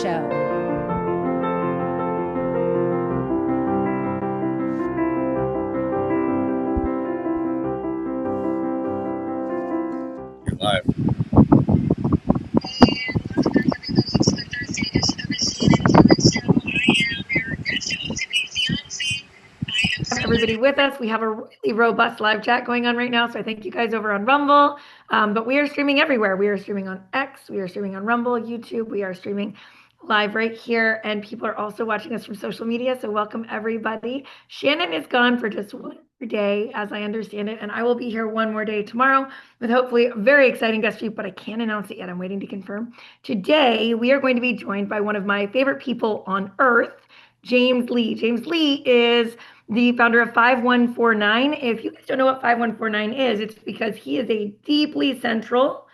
Show. You're live. Everybody with us. We have a really robust live chat going on right now. So I thank you guys over on Rumble. But we are streaming everywhere. We are streaming on X. We are streaming on Rumble, YouTube. We are streaming live right here. And people are also watching us from social media. So welcome everybody. Shannon is gone for just one more day, as I understand it. And I will be here one more day tomorrow with hopefully a very exciting guest speaker, but I can't announce it yet. I'm waiting to confirm. Today, we are going to be joined by one of my favorite people on earth, James Lee. James Lee is the founder of 5149. If you guys don't know what 5149 is, it's because he is a deeply central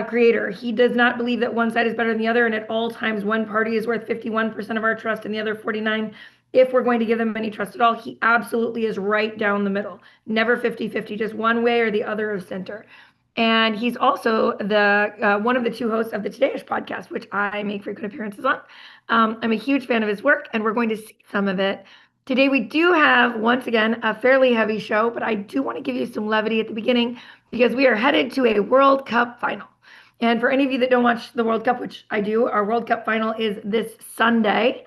creator. He does not believe that one side is better than the other, and at all times, one party is worth 51% of our trust and the other 49. If we're going to give them any trust at all, he absolutely is right down the middle. Never 50-50, just one way or the other of center. And he's also the one of the two hosts of the Today-ish podcast, which I make frequent appearances on. I'm a huge fan of his work, and we're going to see some of it. Today we do have, once again, a fairly heavy show, but I do want to give you some levity at the beginning because we are headed to a World Cup final. And for any of you that don't watch the World Cup, which I do, our World Cup final is this Sunday,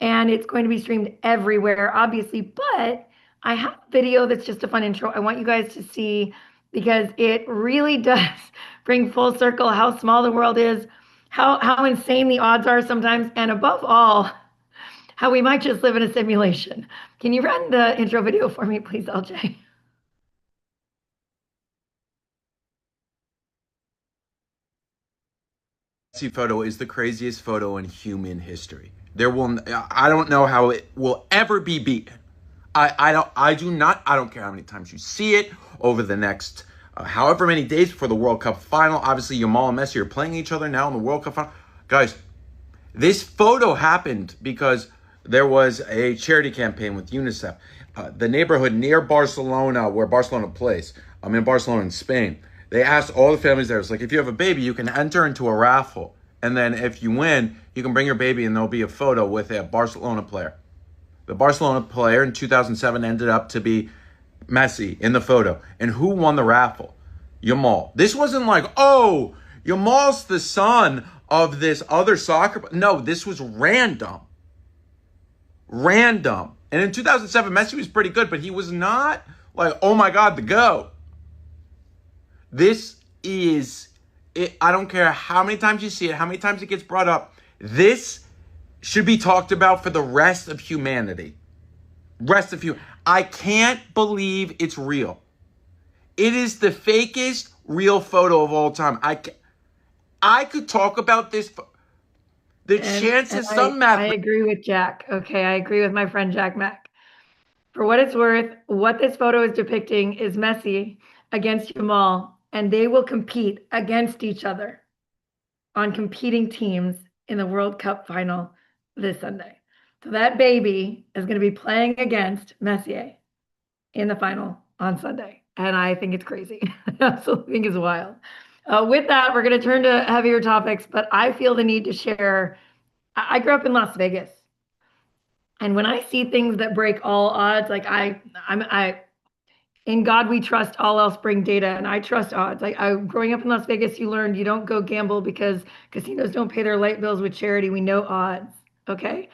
and it's going to be streamed everywhere, obviously. But I have a video that's just a fun intro I want you guys to see because it really does bring full circle how small the world is, how insane the odds are sometimes, and above all, how we might just live in a simulation. Can you run the intro video for me, please, LJ? Photo is the craziest photo in human history. I don't know how it will ever be beaten. I don't care how many times you see it over the next however many days before the World Cup final. Obviously, Yamal and Messi are playing each other now in the World Cup final. Guys, this photo happened because there was a charity campaign with UNICEF. The neighborhood near Barcelona, where Barcelona plays, I'm in Barcelona in Spain. They asked all the families there, it's like, if you have a baby, you can enter into a raffle. And then if you win, you can bring your baby and there'll be a photo with a Barcelona player. The Barcelona player in 2007 ended up to be Messi in the photo. And who won the raffle? Yamal. This wasn't like, oh, Yamal's the son of this other soccer. No, this was random. Random. And in 2007, Messi was pretty good, but he was not like, oh my God, the GOAT. This is it. I don't care how many times you see it, how many times it gets brought up. This should be talked about for the rest of humanity. I can't believe it's real. It is the fakest real photo of all time. I could talk about this. I agree with Jack. Okay, I agree with my friend Jack Mack. For what it's worth, what this photo is depicting is Messi against Jamal, and they will compete against each other on competing teams in the World Cup final this Sunday. So that baby is going to be playing against Messi in the final on Sunday. And I think it's crazy. I absolutely think it's wild. With that, we're going to turn to heavier topics, but I feel the need to share. I grew up in Las Vegas. And when I see things that break all odds, like in God we trust, all else bring data, and I trust odds. Growing up in Las Vegas, you learned you don't go gamble because casinos don't pay their light bills with charity. We know odds, okay?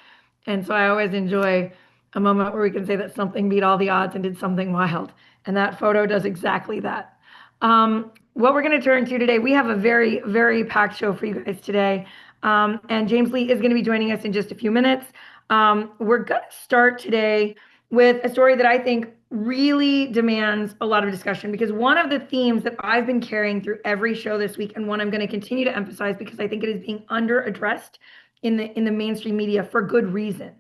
And so I always enjoy a moment where we can say that something beat all the odds and did something wild. And that photo does exactly that. What we're going to turn to today, we have a very, very packed show for you guys today. And James Lee is going to be joining us in just a few minutes. We're going to start today with a story that I think really demands a lot of discussion, because one of the themes that I've been carrying through every show this week, and one I'm going to continue to emphasize because I think it is being under addressed in the mainstream media for good reason.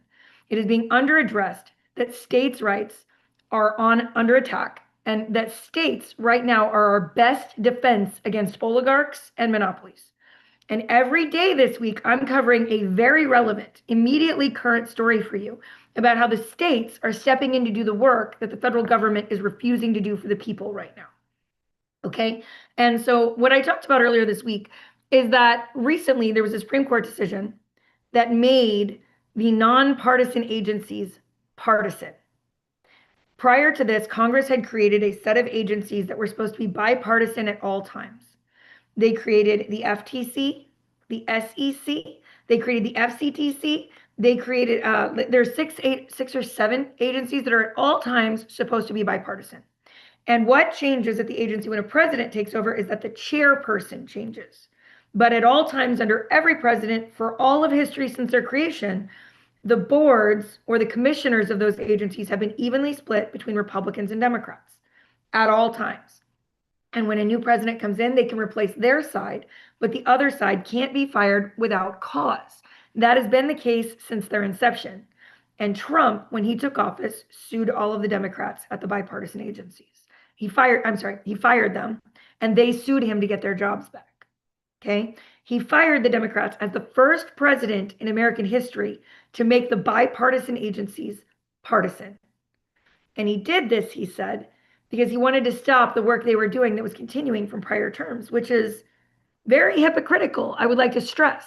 It is being under addressed that states' rights are under attack, and that states right now are our best defense against oligarchs and monopolies. And every day this week, I'm covering a very relevant, immediately current story for you about how the states are stepping in to do the work that the federal government is refusing to do for the people right now. Okay? And so what I talked about earlier this week is that recently there was a Supreme Court decision that made the nonpartisan agencies partisan. Prior to this, Congress had created a set of agencies that were supposed to be bipartisan at all times. They created the FTC, the SEC, they created the FCTC, they created, there's six or seven agencies that are at all times supposed to be bipartisan. And what changes at the agency when a president takes over is that the chairperson changes. But at all times, under every president, for all of history since their creation, the boards or the commissioners of those agencies have been evenly split between Republicans and Democrats at all times. And when a new president comes in, they can replace their side, but the other side can't be fired without cause. That has been the case since their inception. And Trump, when he took office, sued all of the Democrats at the bipartisan agencies. He fired them, and they sued him to get their jobs back. Okay? He fired the Democrats as the first president in American history to make the bipartisan agencies partisan. And he did this, he said, because he wanted to stop the work they were doing that was continuing from prior terms, which is very hypocritical, I would like to stress,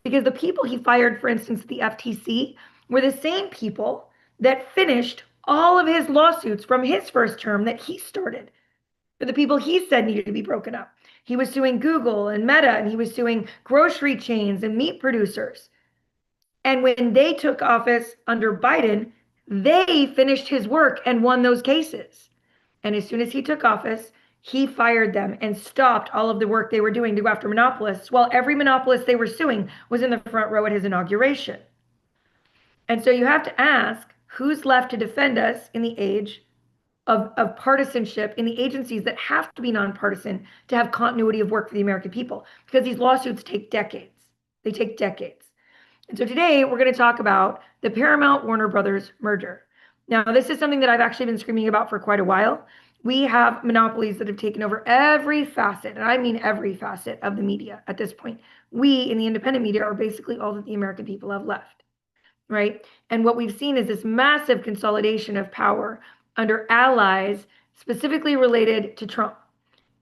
because the people he fired, for instance, the FTC, were the same people that finished all of his lawsuits from his first term that he started for the people he said needed to be broken up. He was suing Google and Meta, and he was suing grocery chains and meat producers. And when they took office under Biden, they finished his work and won those cases. And as soon as he took office, he fired them and stopped all of the work they were doing to go after monopolists, while every monopolist they were suing was in the front row at his inauguration. And so you have to ask, who's left to defend us in the age of partisanship in the agencies that have to be nonpartisan to have continuity of work for the American people? Because these lawsuits take decades. They take decades. And so today we're going to talk about the Paramount Warner Brothers merger. Now, this is something that I've actually been screaming about for quite a while. We have monopolies that have taken over every facet, and I mean every facet of the media at this point. We in the independent media are basically all that the American people have left, right? And what we've seen is this massive consolidation of power under allies specifically related to Trump.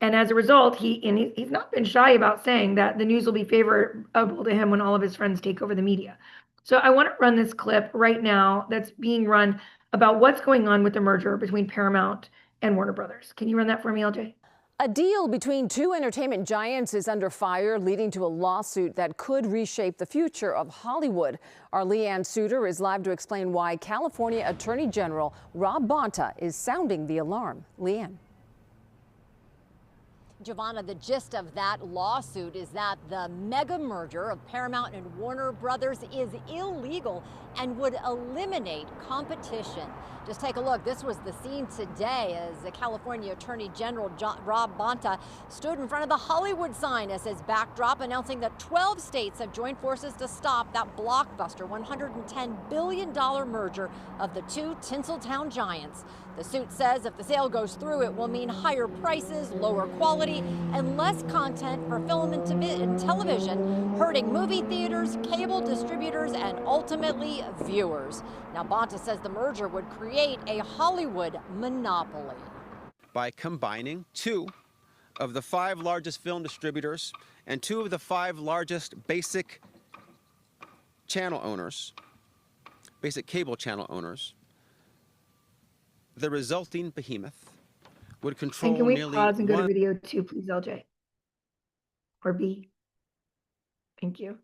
And as a result, he's not been shy about saying that the news will be favorable to him when all of his friends take over the media. So I want to run this clip right now that's being run about what's going on with the merger between Paramount and Warner Brothers. Can you run that for me, LJ? A deal between two entertainment giants is under fire, leading to a lawsuit that could reshape the future of Hollywood. Our Leanne Suter is live to explain why California Attorney General Rob Bonta is sounding the alarm. Leanne. Giovanna, the gist of that lawsuit is that the mega merger of Paramount and Warner Brothers is illegal and would eliminate competition. Just take a look. This was the scene today as the California Attorney General Rob Bonta stood in front of the Hollywood sign as his backdrop, announcing that 12 states have joined forces to stop that blockbuster $110 billion merger of the two Tinseltown giants. The suit says if the sale goes through, it will mean higher prices, lower quality, and less content for film and television, hurting movie theaters, cable distributors, and ultimately viewers. Now, Bonta says the merger would create a Hollywood monopoly. By combining two of the 5 largest film distributors and 2 of the 5 largest basic channel owners, basic cable channel owners, the resulting behemoth would control and can we nearly pause and go to video 2, please, LJ? Or B? Thank you.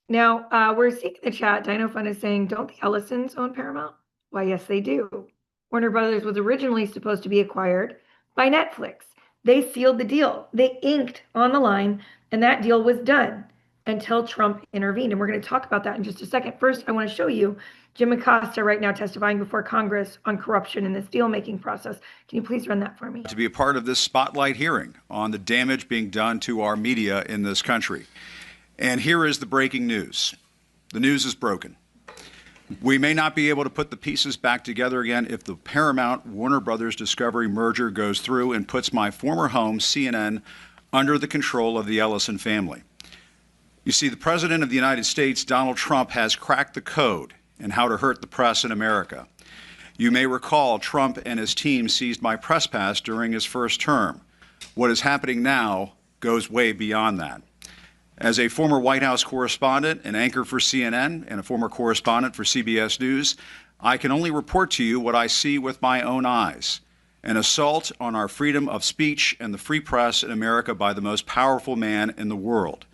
Now, we're seeing in the chat, Dino Fun is saying, don't the Ellisons own Paramount? Why, yes, they do. Warner Brothers was originally supposed to be acquired by Netflix. They sealed the deal. They inked on the line, and that deal was done until Trump intervened. And we're going to talk about that in just a second. First, I want to show you Jim Acosta right now testifying before Congress on corruption in this deal-making process. Can you please run that for me? To be a part of this spotlight hearing on the damage being done to our media in this country. And here is the breaking news. The news is broken. We may not be able to put the pieces back together again if the Paramount Warner Brothers Discovery merger goes through and puts my former home, CNN, under the control of the Ellison family. You see, the President of the United States, Donald Trump, has cracked the code in how to hurt the press in America. You may recall Trump and his team seized my press pass during his first term. What is happening now goes way beyond that. As a former White House correspondent and anchor for CNN and a former correspondent for CBS News, I can only report to you what I see with my own eyes: an assault on our freedom of speech and the free press in America by the most powerful man in the world,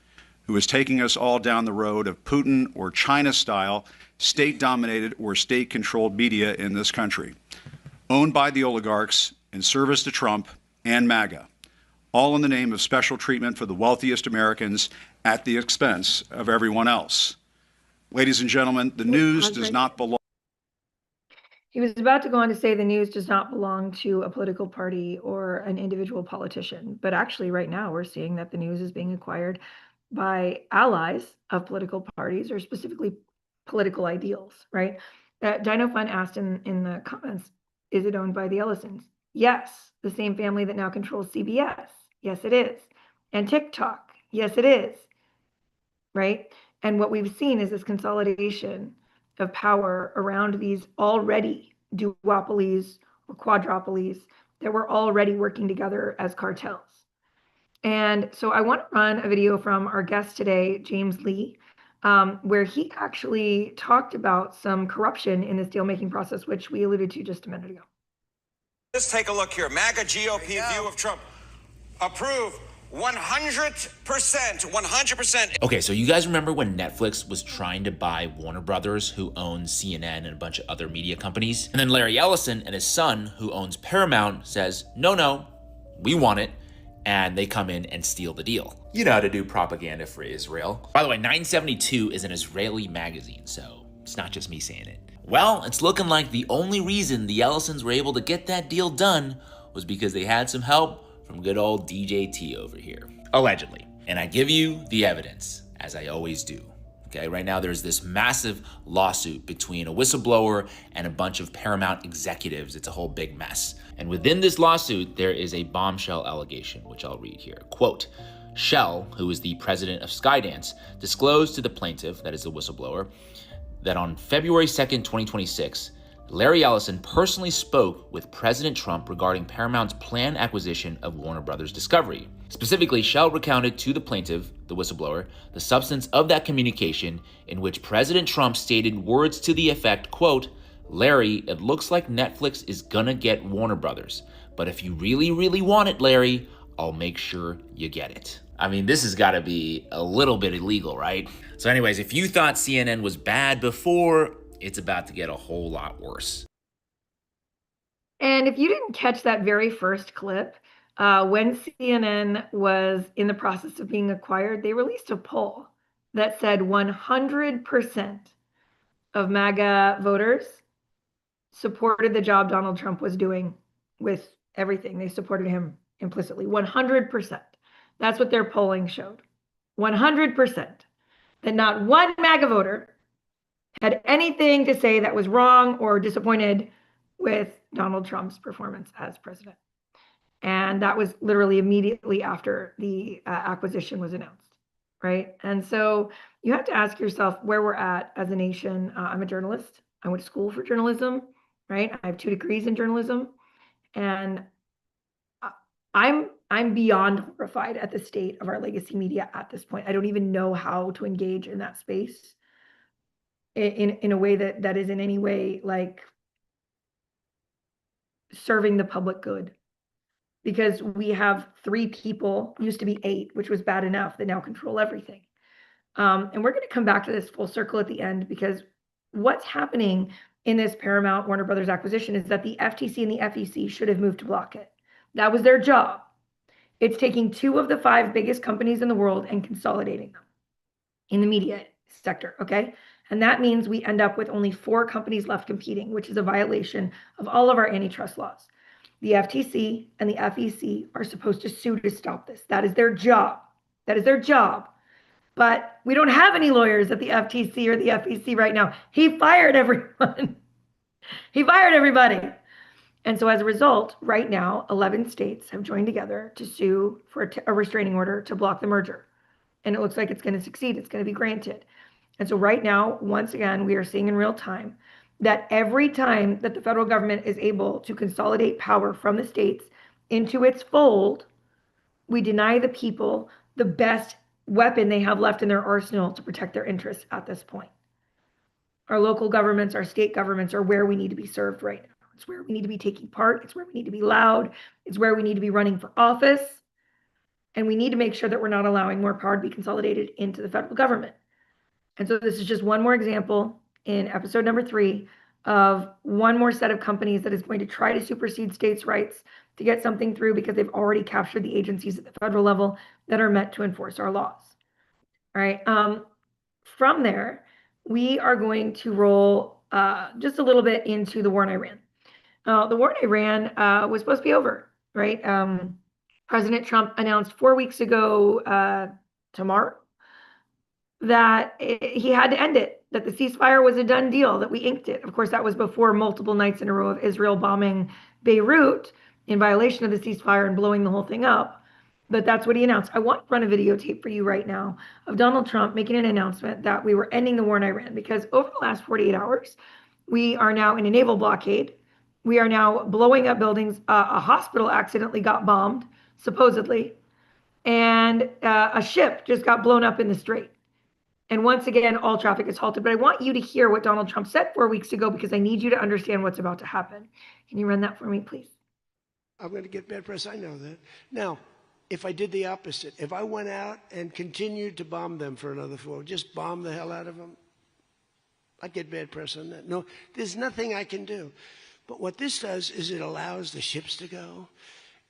who is taking us all down the road of Putin or China-style, state-dominated or state-controlled media in this country, owned by the oligarchs in service to Trump and MAGA, all in the name of special treatment for the wealthiest Americans at the expense of everyone else. Ladies and gentlemen, the news does not belong. He was about to go on to say the news does not belong to a political party or an individual politician. But actually, right now, we're seeing that the news is being acquired by allies of political parties, or specifically political ideals, right? Dino Fun asked in the comments, is it owned by the Ellisons? Yes. The same family that now controls CBS. Yes, it is. And TikTok. Yes, it is. Right? And what we've seen is this consolidation of power around these already duopolies or quadropolies that were already working together as cartels. And so I want to run a video from our guest today, James Lee, where he actually talked about some corruption in this deal-making process, which we alluded to just a minute ago. Just take a look here. MAGA GOP view of Trump. Approve 100%. Okay, so you guys remember when Netflix was trying to buy Warner Brothers, who owns CNN and a bunch of other media companies? And then Larry Ellison and his son, who owns Paramount, says, no, we want it. And they come in and steal the deal. You know how to do propaganda for Israel. By the way, 972 is an Israeli magazine, so it's not just me saying it. Well, it's looking like the only reason the Ellisons were able to get that deal done was because they had some help from good old DJT over here. Allegedly. And I give you the evidence, as I always do. Okay, right now there's this massive lawsuit between a whistleblower and a bunch of Paramount executives. It's a whole big mess. And within this lawsuit, there is a bombshell allegation, which I'll read here. Quote, Shell, who is the president of Skydance, disclosed to the plaintiff, that is the whistleblower, that on February 2nd, 2026, Larry Ellison personally spoke with President Trump regarding Paramount's planned acquisition of Warner Brothers Discovery. Specifically, Shell recounted to the plaintiff, the whistleblower, the substance of that communication in which President Trump stated words to the effect, quote, Larry, it looks like Netflix is gonna get Warner Brothers, but if you really, really want it, Larry, I'll make sure you get it. I mean, this has gotta be a little bit illegal, right? So anyways, if you thought CNN was bad before, it's about to get a whole lot worse. And if you didn't catch that very first clip, when CNN was in the process of being acquired, they released a poll that said 100% of MAGA voters supported the job Donald Trump was doing with everything. They supported him implicitly, 100%. That's what their polling showed. 100%. That not one MAGA voter had anything to say that was wrong or disappointed with Donald Trump's performance as president. And that was literally immediately after the acquisition was announced, right? And so you have to ask yourself where we're at as a nation. I'm a journalist. I went to school for journalism, right? I have 2 degrees in journalism. And I'm beyond horrified at the state of our legacy media at this point. I don't even know how to engage in that space in a way that is in any way like serving the public good. Because we have 3 people, used to be 8, which was bad enough, that now control everything. And we're going to come back to this full circle at the end, because what's happening in this Paramount Warner Brothers acquisition is that the FTC and the FEC should have moved to block it. That was their job. It's taking 2 of the 5 biggest companies in the world and consolidating them in the media sector, okay? And that means we end up with only 4 companies left competing, which is a violation of all of our antitrust laws. The FTC and the FEC are supposed to sue to stop this. That is their job. That is their job. But we don't have any lawyers at the FTC or the FEC right now. He fired everyone. He fired everybody. And so as a result, right now, 11 states have joined together to sue for a restraining order to block the merger. And it looks like it's going to succeed. It's going to be granted. And so right now, once again, we are seeing in real time that every time that the federal government is able to consolidate power from the states into its fold, we deny the people the best weapon they have left in their arsenal to protect their interests at this point. Our local governments, our state governments are where we need to be served right now. It's where we need to be taking part. It's where we need to be loud. It's where we need to be running for office. And we need to make sure that we're not allowing more power to be consolidated into the federal government. And so this is just one more example in episode number 3 of one more set of companies that is going to try to supersede states' rights to get something through because they've already captured the agencies at the federal level that are meant to enforce our laws. All right. From there, we are going to roll just a little bit into the war in Iran. The war in Iran was supposed to be over, right? President Trump announced 4 weeks ago, tomorrow, that he had to end it, that the ceasefire was a done deal, that we inked it. Of course, that was before multiple nights in a row of Israel bombing Beirut in violation of the ceasefire and blowing the whole thing up. But that's what he announced. I want to run a videotape for you right now of Donald Trump making an announcement that we were ending the war in Iran, because over the last 48 hours, we are now in a naval blockade. We are now blowing up buildings. A hospital accidentally got bombed, supposedly, and a ship just got blown up in the strait. And once again, all traffic is halted. But I want you to hear what Donald Trump said 4 weeks ago, because I need you to understand what's about to happen. Can you run that for me, please? I'm going to get bad press. I know that. Now, if I did the opposite, if I went out and continued to bomb them for another 4, just bomb the hell out of them, I'd get bad press on that. No, there's nothing I can do. But what this does is it allows the ships to go.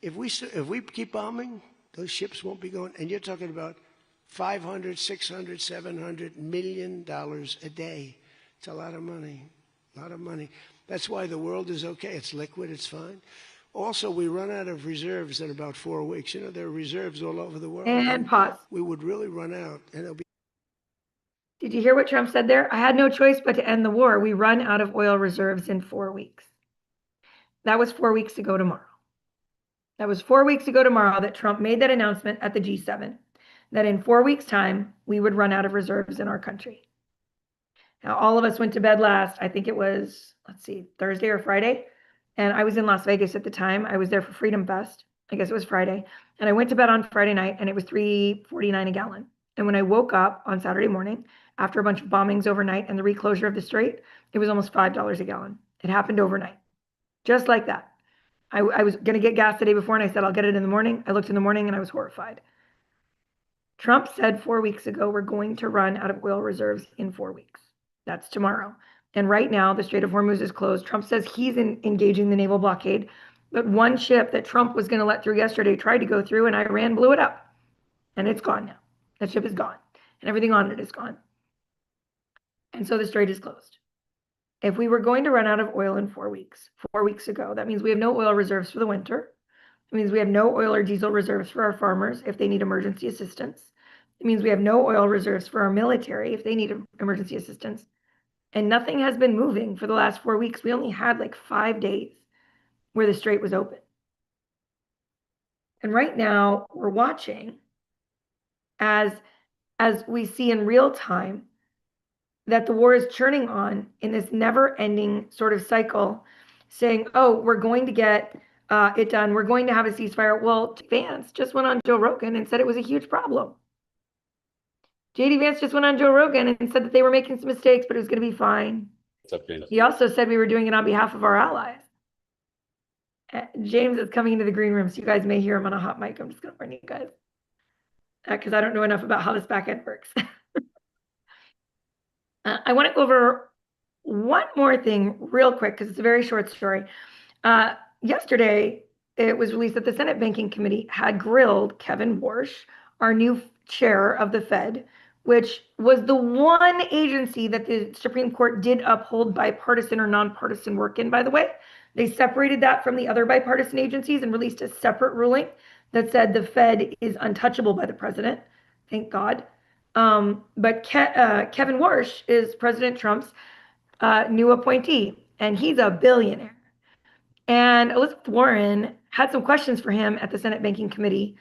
If we keep bombing, those ships won't be going. And you're talking about $500, $600, $700 million a day. It's a lot of money, a lot of money. That's why the world is okay. It's liquid, it's fine. Also, we run out of reserves in about 4 weeks. You know, there are reserves all over the world. And pause. We would really run out, and it'll be. Did you hear what Trump said there? I had no choice but to end the war. We run out of oil reserves in 4 weeks. That was 4 weeks ago tomorrow. That was 4 weeks ago tomorrow that Trump made that announcement at the G7, that in 4 weeks' time, we would run out of reserves in our country. Now, all of us went to bed last, I think it was, Thursday or Friday. And I was in Las Vegas at the time. I was there for Freedom Fest. I guess it was Friday. And I went to bed on Friday night, and it was $3.49 a gallon. And when I woke up on Saturday morning, after a bunch of bombings overnight and the reclosure of the strait, it was almost $5 a gallon. It happened overnight. Just like that. I was going to get gas the day before, and I said, I'll get it in the morning. I looked in the morning, and I was horrified. Trump said 4 weeks ago, we're going to run out of oil reserves in 4 weeks. That's tomorrow. And right now, the Strait of Hormuz is closed. Trump says he's engaging the naval blockade. But one ship that Trump was going to let through yesterday tried to go through, and Iran blew it up. And it's gone now. That ship is gone. And everything on it is gone. And so the strait is closed. If we were going to run out of oil in 4 weeks, 4 weeks ago, that means we have no oil reserves for the winter. It means we have no oil or diesel reserves for our farmers if they need emergency assistance. It means we have no oil reserves for our military if they need emergency assistance. And nothing has been moving for the last 4 weeks. We only had like 5 days where the strait was open. And right now we're watching as we see in real time that the war is churning on in this never-ending sort of cycle, saying, oh, we're going to get it done. We're going to have a ceasefire. Well, Vance just went on Joe Rogan and said it was a huge problem. JD Vance just went on Joe Rogan and said that they were making some mistakes, but it was going to be fine. What's up, James? He also said we were doing it on behalf of our allies. James is coming into the green room, so you guys may hear him on a hot mic. I'm just going to warn you guys because I don't know enough about how this back end works. I want to go over one more thing real quick because it's a very short story. Yesterday, it was released that the Senate Banking Committee had grilled Kevin Warsh, our new chair of the Fed, which was the one agency that the Supreme Court did uphold bipartisan or nonpartisan work in, by the way. They separated that from the other bipartisan agencies and released a separate ruling that said the Fed is untouchable by the president. Thank God. But Kevin Warsh is President Trump's new appointee, and he's a billionaire. And Elizabeth Warren had some questions for him at the Senate Banking Committee,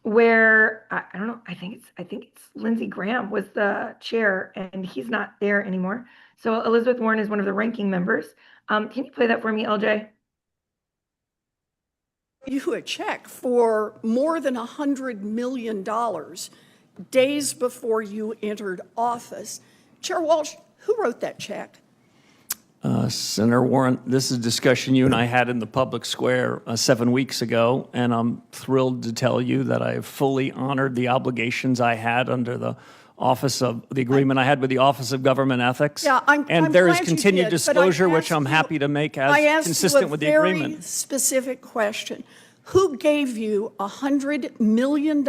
where I don't know. I think it's Lindsey Graham was the chair, and he's not there anymore. So Elizabeth Warren is one of the ranking members. Can you play that for me, LJ? You a check for more than $100 million days before you entered office. Chair Walsh, who wrote that check? Senator Warren, this is a discussion you and I had in the public square 7 weeks ago, and I'm thrilled to tell you that I have fully honored the obligations I had under the agreement I had with the Office of Government Ethics. Yeah, I'm there is glad you continued did, disclosure, which I'm you- happy to make I as asked consistent you with a the very agreement. specific question. Who gave you $100 million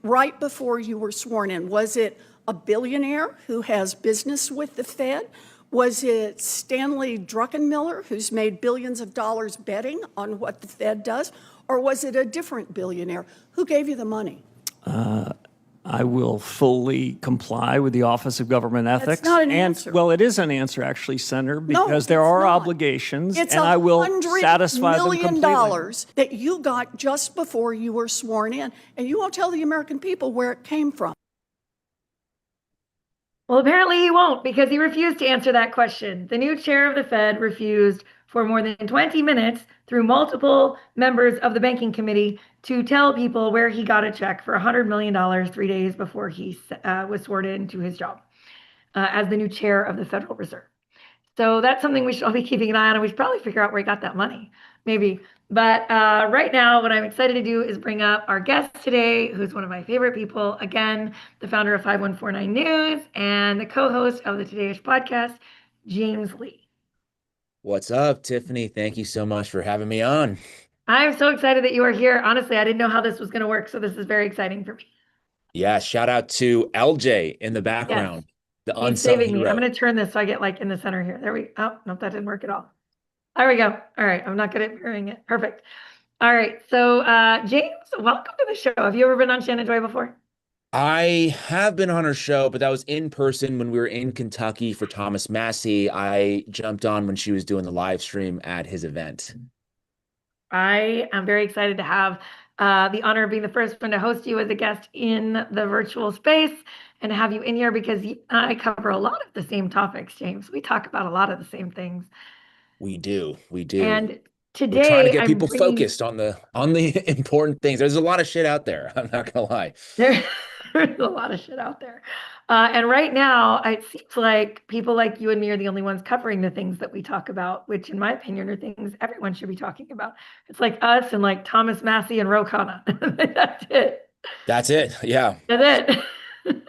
right before you were sworn in? Was it a billionaire who has business with the Fed? Was it Stanley Druckenmiller, who's made billions of dollars betting on what the Fed does? Or was it a different billionaire? Who gave you the money? I will fully comply with the Office of Government Ethics. not an answer. Well, it is an answer, actually, Senator, No, because there it's are not. obligations, It's and I will satisfy them $100 million completely. that you got just before you were sworn in, and you won't tell the American people where it came from. Well, apparently he won't, because he refused to answer that question. The new chair of the Fed refused for more than 20 minutes through multiple members of the banking committee to tell people where he got a check for $100 million 3 days before he was sworn into his job as the new chair of the Federal Reserve. So that's something we should all be keeping an eye on, and we should probably figure out where he got that money, maybe. But right now, what I'm excited to do is bring up our guest today, who's one of my favorite people. Again, the founder of 5149 News and the co-host of the Today-ish podcast, James Lee. What's up, Tiffany? Thank you so much for having me on. I'm so excited that you are here. Honestly, I didn't know how this was going to work, so this is very exciting for me. Yeah, shout out to LJ in the background. The He's unsung saving me. hero. I'm going to turn this so I get like in the center here. There we go. Oh, nope, that didn't work at all. There we go. All right. I'm not good at mirroring it. Perfect. All right. So, James, welcome to the show. Have you ever been on Shannon Joy before? I have been on her show, but that was in person when we were in Kentucky for Thomas Massey. I jumped on when she was doing the live stream at his event. I am very excited to have the honor of being the first one to host you as a guest in the virtual space and to have you in here because I cover a lot of the same topics, James. We talk about a lot of the same things. We do. We do. And today we're trying to get I'm people bringing... focused on the important things. There's a lot of shit out there. I'm not gonna lie. There's a lot of shit out there. And right now, it seems like people like you and me are the only ones covering the things that we talk about, which in my opinion are things everyone should be talking about. It's like us and like Thomas Massey and Ro Khanna. That's it. That's it. Yeah. That's it.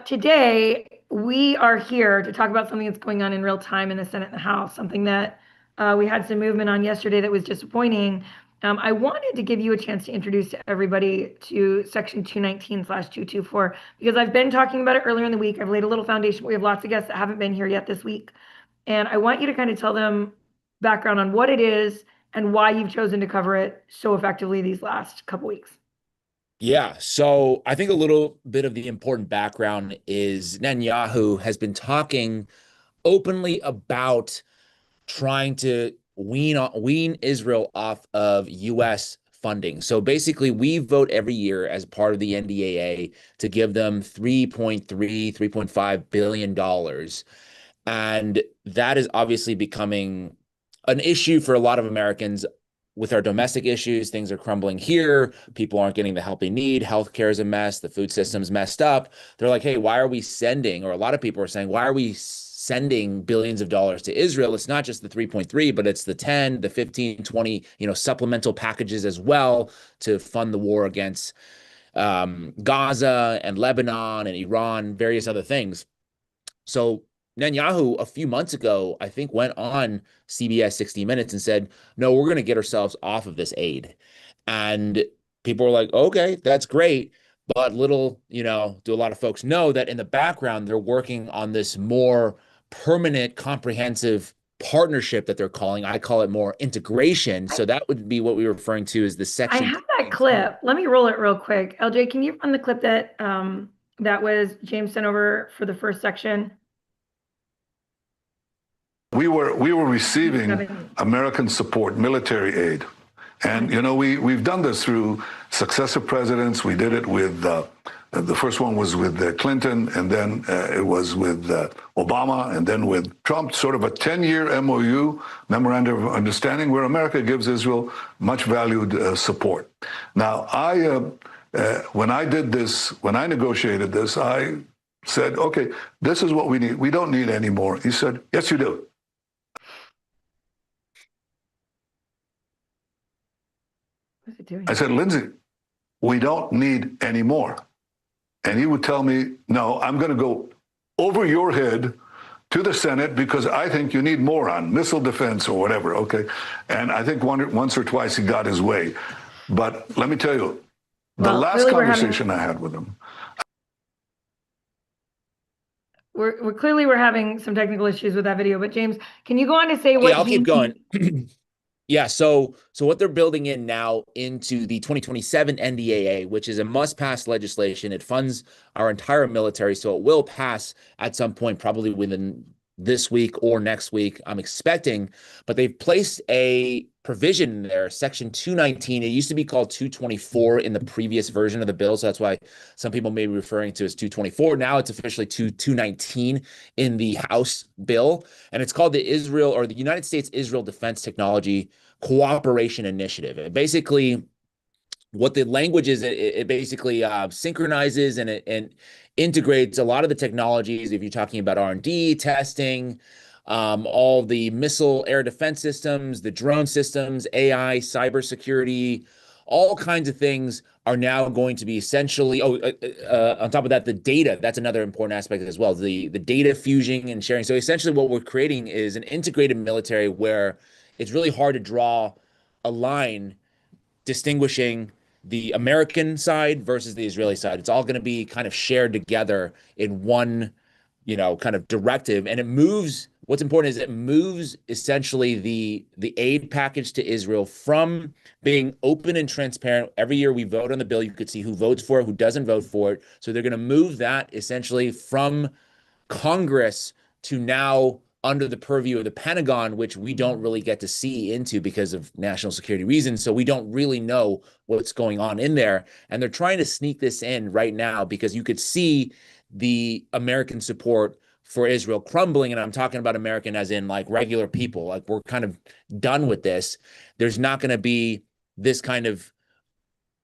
Today, we are here to talk about something that's going on in real time in the Senate and the House, something that we had some movement on yesterday that was disappointing. I wanted to give you a chance to introduce everybody to Section 219/224 because I've been talking about it earlier in the week. I've laid a little foundation. We have lots of guests that haven't been here yet this week. And I want you to kind of tell them background on what it is and why you've chosen to cover it so effectively these last couple weeks. Yeah, so I think a little bit of the important background is Netanyahu has been talking openly about trying to wean Israel off of U.S. funding. So basically, we vote every year as part of the NDAA to give them $3.5 billion. And that is obviously becoming an issue for a lot of Americans. With our domestic issues, things are crumbling here. People aren't getting the help they need. Healthcare is a mess. The food system's messed up. They're like, hey, why are we sending, or a lot of people are saying, why are we sending billions of dollars to Israel? It's not just the 3.3, but it's the 10, the 15, 20, supplemental packages as well to fund the war against Gaza and Lebanon and Iran, various other things. So Netanyahu, a few months ago, I think, went on CBS 60 Minutes and said, no, we're going to get ourselves off of this aid. And people were like, okay, that's great. But little, do a lot of folks know that in the background, they're working on this more permanent, comprehensive partnership that they're calling. I call it more integration. So that would be what we were referring to as the section. I have that clip. Let me roll it real quick. LJ, can you run the clip that that was James sent over for the first section? We were receiving American support, military aid. And, we've done this through successive presidents. We did it with, the first one was with Clinton, and then it was with Obama, and then with Trump, sort of a 10-year MOU, Memorandum of Understanding, where America gives Israel much valued support. Now, When I did this, when I negotiated this, I said, okay, this is what we need. We don't need any more. He said, yes, you do. What's it doing? I said, Lindsey, we don't need any more. And he would tell me, no, I'm going to go over your head to the Senate because I think you need more on missile defense or whatever, okay? And I think once or twice he got his way. But let me tell you, the last conversation I had with him, we're clearly having some technical issues with that video, but James, can you go on to say what I'll keep going. Yeah, so what they're building in now into the 2027 NDAA, which is a must-pass legislation. It funds our entire military, so it will pass at some point, probably within this week or next week, I'm expecting. But they've placed a provision in there, Section 219. It used to be called 224 in the previous version of the bill, so that's why some people may be referring to it as 224. Now it's officially 219 in the House bill, and it's called the Israel or the United States Israel Defense Technology Cooperation Initiative. And basically, what the language is, it basically synchronizes and integrates a lot of the technologies. If you're talking about R&D, testing, all the missile air defense systems, the drone systems, AI, cybersecurity, all kinds of things are now going to be essentially, on top of that, the data, that's another important aspect as well, the data fusing and sharing. So essentially what we're creating is an integrated military where it's really hard to draw a line distinguishing the American side versus the Israeli side. It's all going to be kind of shared together in one, kind of directive. And it moves, what's important is it moves essentially the aid package to Israel from being open and transparent. Every year we vote on the bill. You could see who votes for it, who doesn't vote for it. So they're going to move that essentially from Congress to now under the purview of the Pentagon, which we don't really get to see into because of national security reasons. So we don't really know what's going on in there. And they're trying to sneak this in right now because you could see the American support for Israel crumbling. And I'm talking about American as in like regular people. Like we're kind of done with this. There's not going to be this kind of,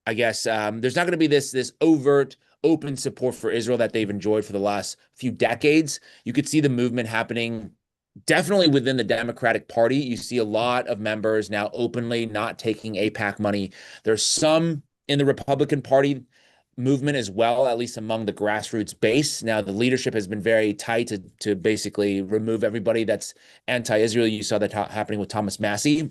there's not going to be this overt open support for Israel that they've enjoyed for the last few decades. You could see the movement happening definitely within the Democratic Party. You see a lot of members now openly not taking AIPAC money. There's some in the Republican Party movement as well, at least among the grassroots base. Now, the leadership has been very tight to basically remove everybody that's anti-Israel. You saw that happening with Thomas Massie.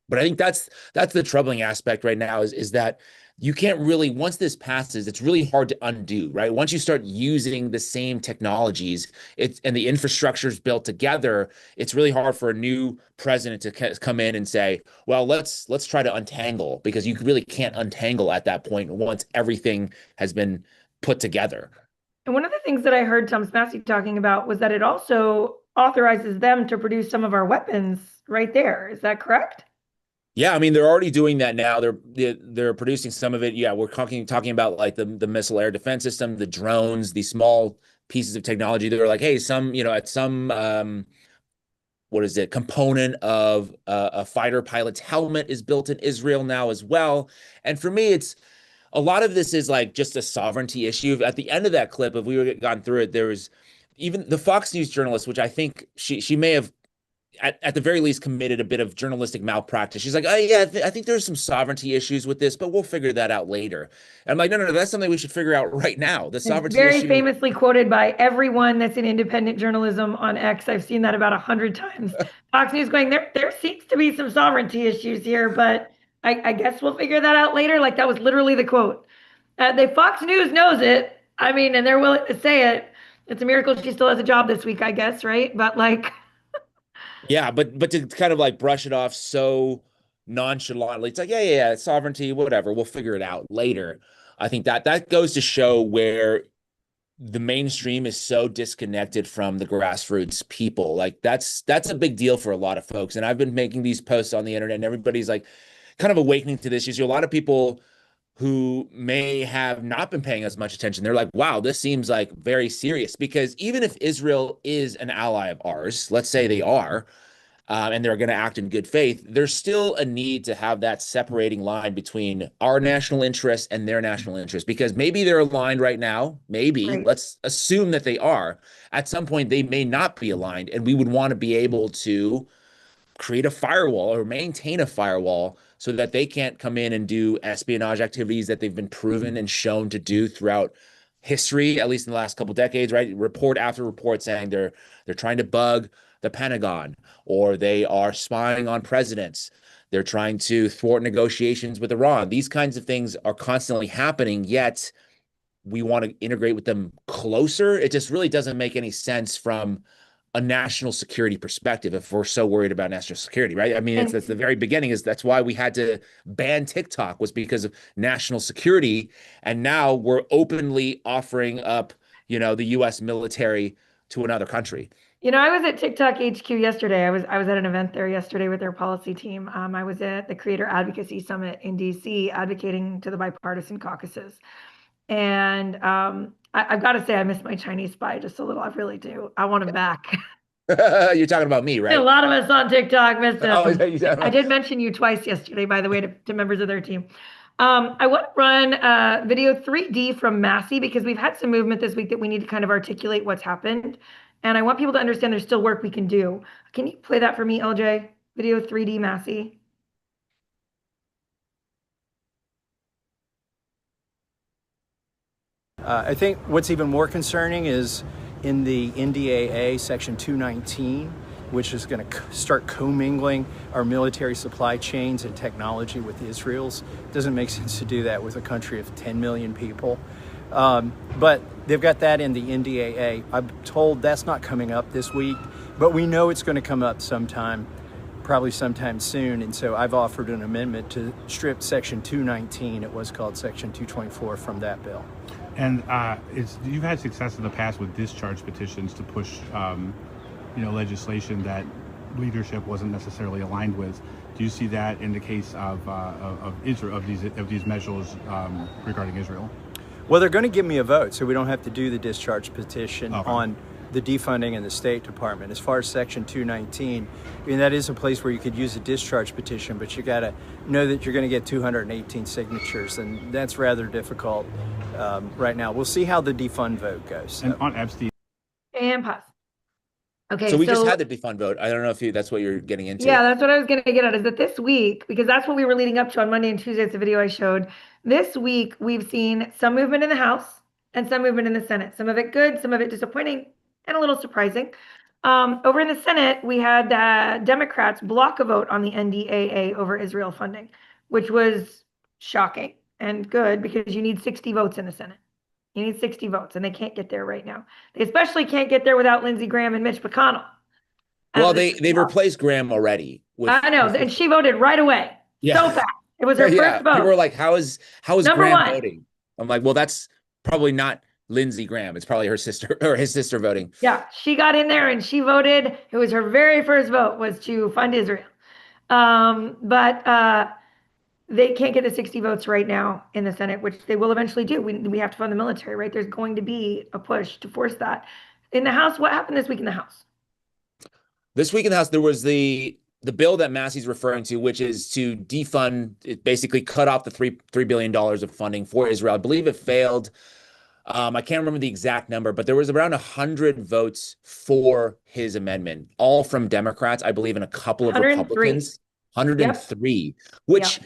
But I think that's the troubling aspect right now is that you can't really, once this passes, it's really hard to undo, right? Once you start using the same technologies, and the infrastructure is built together, it's really hard for a new president to come in and say, well, let's try to untangle, because you really can't untangle at that point once everything has been put together. And one of the things that I heard Thomas Massie talking about was that it also authorizes them to produce some of our weapons right there. Is that correct? Yeah, I mean, they're already doing that now. They're producing some of it. Yeah, we're talking about like the missile air defense system, the drones, these small pieces of technology. They're like, hey, at some component of a fighter pilot's helmet is built in Israel now as well. And for me, it's a lot of this is like just a sovereignty issue. At the end of that clip, if we were gone through it, there was even the Fox News journalist, which I think she may have at the very least committed a bit of journalistic malpractice. She's like, oh yeah, I think there's some sovereignty issues with this, but we'll figure that out later. And I'm like, no, that's something we should figure out right now. The sovereignty very issue. Famously quoted by everyone that's in independent journalism on X. I've seen that about 100 times. Fox News going, there seems to be some sovereignty issues here, but I guess we'll figure that out later. Like that was literally the quote. The Fox News knows it. I mean, and they're willing to say it. It's a miracle she still has a job this week, I guess, right? But like... Yeah, but to kind of like brush it off so nonchalantly, it's like, yeah, sovereignty, whatever, we'll figure it out later. I think that goes to show where the mainstream is so disconnected from the grassroots people. Like that's a big deal for a lot of folks. And I've been making these posts on the internet, and everybody's like kind of awakening to this issue. A lot of people who may have not been paying as much attention, they're like, wow, this seems like very serious, because even if Israel is an ally of ours, let's say they are, and they're going to act in good faith, there's still a need to have that separating line between our national interests and their national interests, because maybe they're aligned right now. Maybe, Right. let's assume that they are. At some point, they may not be aligned, and we would want to be able to create a firewall or maintain a firewall so that they can't come in and do espionage activities that they've been proven and shown to do throughout history, at least in the last couple of decades, right? Report after report saying they're trying to bug the Pentagon, or they are spying on presidents. They're trying to thwart negotiations with Iran. These kinds of things are constantly happening, yet we want to integrate with them closer. It just really doesn't make any sense from a national security perspective if we're so worried about national security, right? I mean, it's the very beginning is that's why we had to ban TikTok, was because of national security. And now we're openly offering up, the US military to another country. I was at TikTok HQ yesterday. I was at an event there yesterday with their policy team. I was at the Creator Advocacy Summit in DC, advocating to the bipartisan caucuses. And I've got to say, I miss my Chinese spy just a little. I really do. I want him back. You're talking about me, right? A lot of us on TikTok missed him. Oh, I did mention you twice yesterday, by the way, to members of their team. I want to run video 3D from Massey, because we've had some movement this week that we need to kind of articulate what's happened. And I want people to understand there's still work we can do. Can you play that for me, LJ? Video 3D Massey. I think what's even more concerning is in the NDAA Section 219, which is going to start commingling our military supply chains and technology with Israel's. It doesn't make sense to do that with a country of 10 million people. But they've got that in the NDAA. I'm told that's not coming up this week, but we know it's going to come up sometime, probably sometime soon. And so I've offered an amendment to strip Section 219, it was called Section 224, from that bill. And you've had success in the past with discharge petitions to push, legislation that leadership wasn't necessarily aligned with. Do you see that in the case of Israel, of these measures regarding Israel? Well, they're going to give me a vote, so we don't have to do the discharge petition on the defunding in the State Department. As far as Section 219, that is a place where you could use a discharge petition, but you got to know that you're going to get 218 signatures, and that's rather difficult right now. We'll see how the defund vote goes. And on Epstein. And pause. Okay, so we just had the defund vote. I don't know if that's what you're getting into. Yeah, that's what I was going to get at, is that this week, because that's what we were leading up to on Monday and Tuesday, it's the video I showed. This week, we've seen some movement in the House and some movement in the Senate. Some of it good, some of it disappointing, and a little surprising. Over in the Senate, we had Democrats block a vote on the NDAA over Israel funding, which was shocking and good, because you need 60 votes in the Senate. You need 60 votes, and they can't get there right now. They especially can't get there without Lindsey Graham and Mitch McConnell. Well, they've replaced Graham already. I know, and she voted right away. So fast. It was her first vote. People were like, how is Number Graham one. voting? I'm like, well, that's probably not Lindsey Graham. It's probably her sister or his sister voting. Yeah, she got in there and she voted. It was her very first vote, was to fund Israel. But they can't get the 60 votes right now in the Senate, which they will eventually do. We have to fund the military, right? There's going to be a push to force that. In the House, what happened this week in the House? This week in the House, there was the bill that Massey's referring to, which is to defund, it basically cut off the $3 billion of funding for Israel. I believe it failed. I can't remember the exact number, but there was around 100 votes for his amendment, all from Democrats, I believe, and a couple of Republicans. 103, which,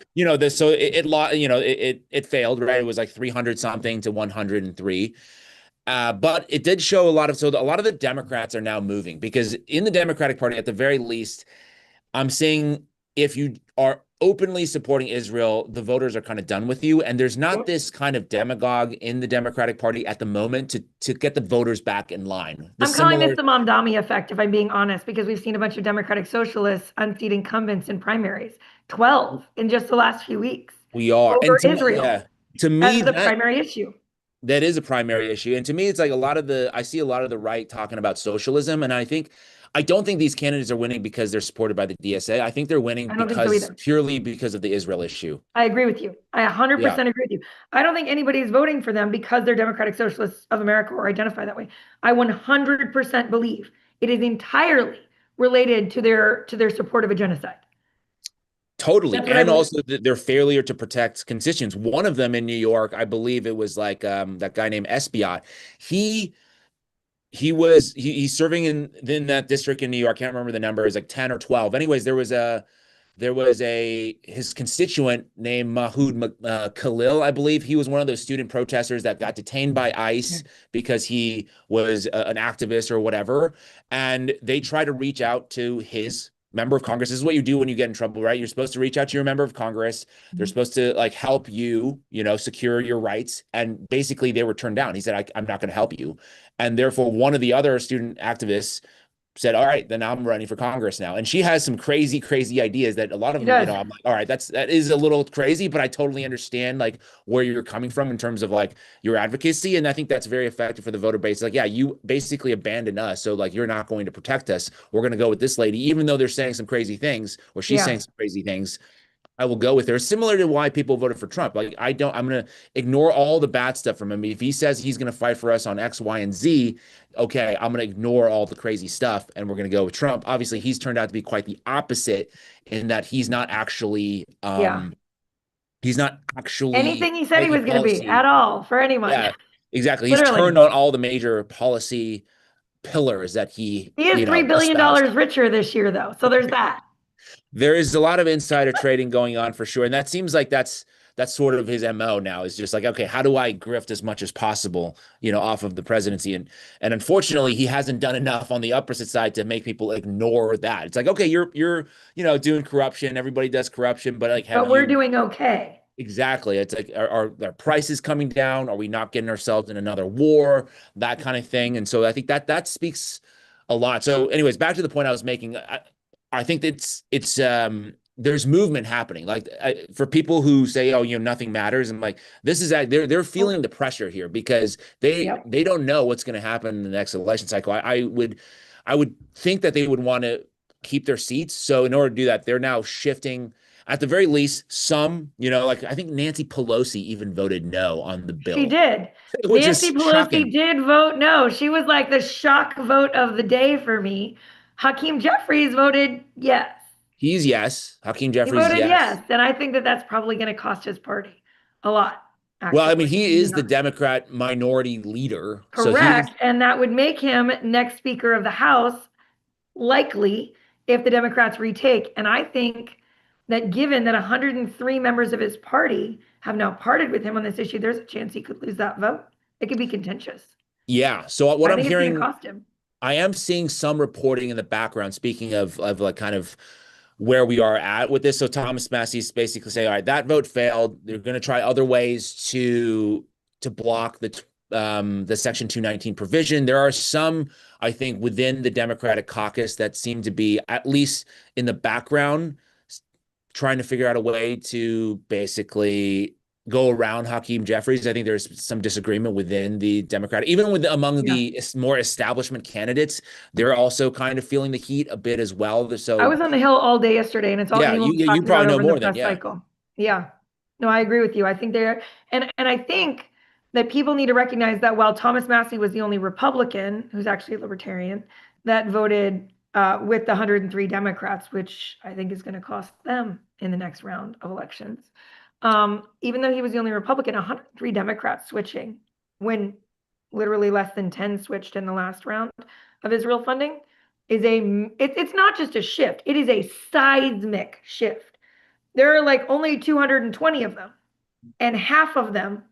so it failed, right? It was like 300 something to 103. But it did show a lot of the Democrats are now moving, because in the Democratic Party, at the very least, I'm saying if you are openly supporting Israel, the voters are kind of done with you. And there's not this kind of demagogue in the Democratic Party at the moment to get the voters back in line. I'm calling this the Mamdani effect, if I'm being honest, because we've seen a bunch of Democratic socialists unseat incumbents in primaries, 12 in just the last few weeks. We are. Over Israel. To me, that's the primary issue. That is a primary issue. And to me, it's like I see a lot of the right talking about socialism. And I don't think these candidates are winning because they're supported by the DSA. I think they're winning purely because of the Israel issue. I agree with you. I 100% agree with you. I don't think anybody is voting for them because they're Democratic Socialists of America or identify that way. I 100% believe it is entirely related to their support of a genocide. Totally. That's what I And believe. also their failure to protect constituents. One of them in New York, I believe it was like that guy named Espiat. He he's serving in that district in New York. I can't remember the number. It was like 10 or 12. Anyways, there was a his constituent named Mahood Khalil, I believe. He was one of those student protesters that got detained by ICE because he was an activist or whatever. And they try to reach out to his member of Congress. This is what you do when you get in trouble, right? You're supposed to reach out to your member of Congress. They're supposed to like help you, secure your rights. And basically they were turned down. He said, I'm not going to help you. And therefore, one of the other student activists said, all right, then I'm running for Congress now. And she has some crazy, crazy ideas that a lot of them, I'm like, all right, that is a little crazy, but I totally understand like where you're coming from in terms of like your advocacy. And I think that's very effective for the voter base. Like, yeah, you basically abandoned us. So like, you're not going to protect us. We're going to go with this lady, even though they're saying some crazy things, or she's saying some crazy things. I will go with her. Similar to why people voted for Trump. Like, I'm going to ignore all the bad stuff from him. If he says he's going to fight for us on X, Y, and Z, okay, I'm going to ignore all the crazy stuff and we're going to go with Trump. Obviously, he's turned out to be quite the opposite in that he's not actually, anything he said he was going to be at all for anyone. Yeah, exactly. He's turned on all the major policy pillars that he is $3 billion richer this year, though. So there's that. There is a lot of insider trading going on for sure. And that seems like that's sort of his MO now, is just like, okay, how do I grift as much as possible, off of the presidency? And unfortunately, he hasn't done enough on the opposite side to make people ignore that. It's like, okay, you're doing corruption. Everybody does corruption, but like, but we're doing okay. Exactly. It's like, are prices coming down? Are we not getting ourselves in another war? That kind of thing. And so I think that speaks a lot. So anyways, back to the point I was making. I think there's movement happening. Like for people who say, oh, nothing matters. I'm like, this is they're feeling the pressure here because they don't know what's going to happen in the next election cycle. I would think that they would want to keep their seats. So in order to do that, they're now shifting. At the very least, some, like I think Nancy Pelosi even voted no on the bill. She did. Nancy Pelosi did vote no. She was like the shock vote of the day for me. Hakeem Jeffries voted yes. He's yes. Hakeem Jeffries he voted yes. And I think that that's probably going to cost his party a lot. Actually. Well, I mean, he is the Democrat minority leader. Correct. So and that would make him next Speaker of the House, likely, if the Democrats retake. And I think that given that 103 members of his party have now parted with him on this issue, there's a chance he could lose that vote. It could be contentious. Yeah. So what I'm hearing, it's going to cost him. I am seeing some reporting in the background, speaking of like kind of where we are at with this. So Thomas Massey's basically saying, all right, that vote failed. They're going to try other ways to block the Section 219 provision. There are some, I think, within the Democratic caucus that seem to be, at least in the background, trying to figure out a way to basically go around Hakeem Jeffries. I think there's some disagreement within the Democratic, even among the more establishment candidates. They're also kind of feeling the heat a bit as well. So I was on the Hill all day yesterday, and it's all you probably know more than cycle. Yeah, no, I agree with you. I think and I think that people need to recognize that while Thomas Massey was the only Republican who's actually a libertarian that voted with the 103 Democrats, which I think is going to cost them in the next round of elections. Even though he was the only Republican, 103 Democrats switching when literally less than 10 switched in the last round of Israel funding is it's not just a shift. It is a seismic shift. There are like only 220 of them, and half of them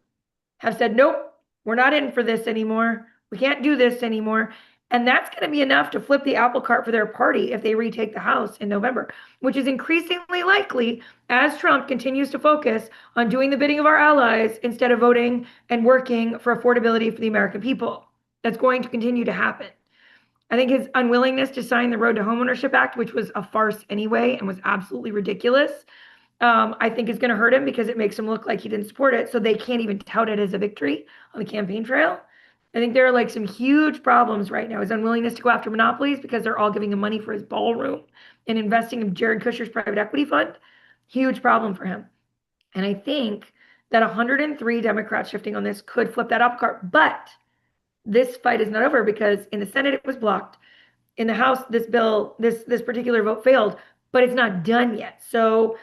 have said, nope, we're not in for this anymore. We can't do this anymore. And that's going to be enough to flip the apple cart for their party if they retake the House in November, which is increasingly likely as Trump continues to focus on doing the bidding of our allies instead of voting and working for affordability for the American people. That's going to continue to happen. I think his unwillingness to sign the Road to Homeownership Act, which was a farce anyway and was absolutely ridiculous, I think is going to hurt him because it makes him look like he didn't support it. So they can't even tout it as a victory on the campaign trail. I think there are like some huge problems right now. His unwillingness to go after monopolies because they're all giving him money for his ballroom and investing in Jared Kushner's private equity fund. Huge problem for him. And I think that 103 Democrats shifting on this could flip that apple cart. But this fight is not over because in the Senate it was blocked. in the House, this bill, this particular vote failed, but it's not done yet. So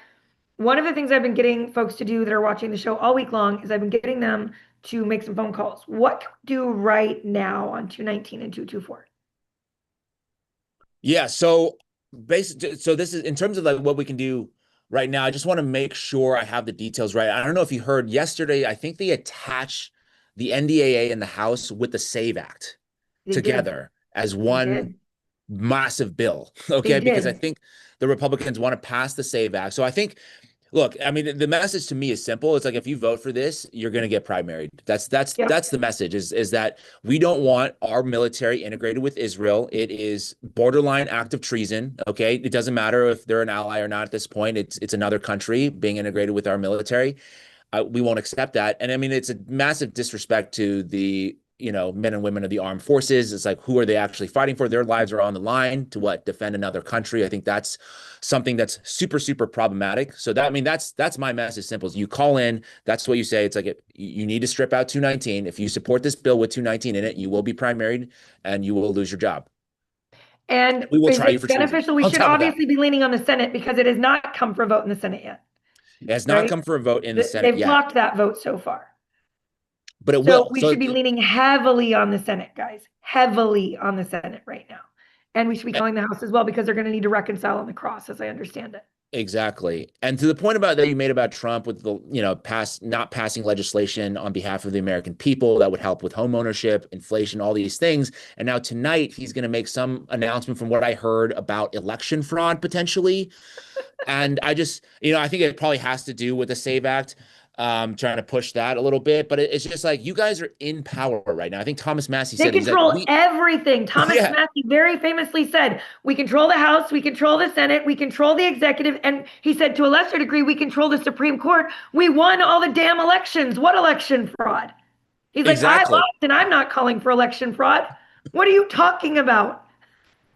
one of the things I've been getting folks to do that are watching the show all week long is I've been getting them to make some phone calls. What can we do right now on 219 and 224? Yeah, so basically, so this is in terms of like what we can do right now. I just want to make sure I have the details right. I don't know if you heard yesterday, I think they attached the NDAA in the House with the SAVE Act together as one massive bill. Okay, because I think the Republicans want to pass the SAVE Act. So I think, look, I mean, the message to me is simple. It's like if you vote for this, you're going to get primaried. That's the message is that we don't want our military integrated with Israel. It is borderline act of treason. Okay, it doesn't matter if they're an ally or not at this point. It's another country being integrated with our military. We won't accept that. And I mean, it's a massive disrespect to the men and women of the armed forces. It's like, who are they actually fighting for? Their lives are on the line to defend another country. I think that's something that's super, super problematic. So that, I mean, that's my message. Simple as you call in, that's what you say. It's like, you need to strip out 219. If you support this bill with 219 in it, you will be primaried and you will lose your job. And we will is try it you for beneficial? We should obviously be leaning on the Senate because it has not come for a vote in the Senate yet. It has not come for a vote in the Senate They've yet. blocked that vote so far. But it will. We should be leaning heavily on the Senate, guys. Heavily on the Senate right now. And we should be calling the House as well because they're going to need to reconcile on the cross, as I understand it. Exactly. And to the point about that you made about Trump with the, not passing legislation on behalf of the American people that would help with home ownership, inflation, all these things. And now tonight he's going to make some announcement from what I heard about election fraud potentially. And I just, I think it probably has to do with the SAVE Act. Trying to push that a little bit, but it's just like you guys are in power right now. I think Thomas Massey said they control everything. Thomas Massey very famously said, we control the House, we control the Senate, we control the executive, and he said to a lesser degree, we control the Supreme Court. We won all the damn elections. What election fraud? He's like, I lost and I'm not calling for election fraud. What are you talking about?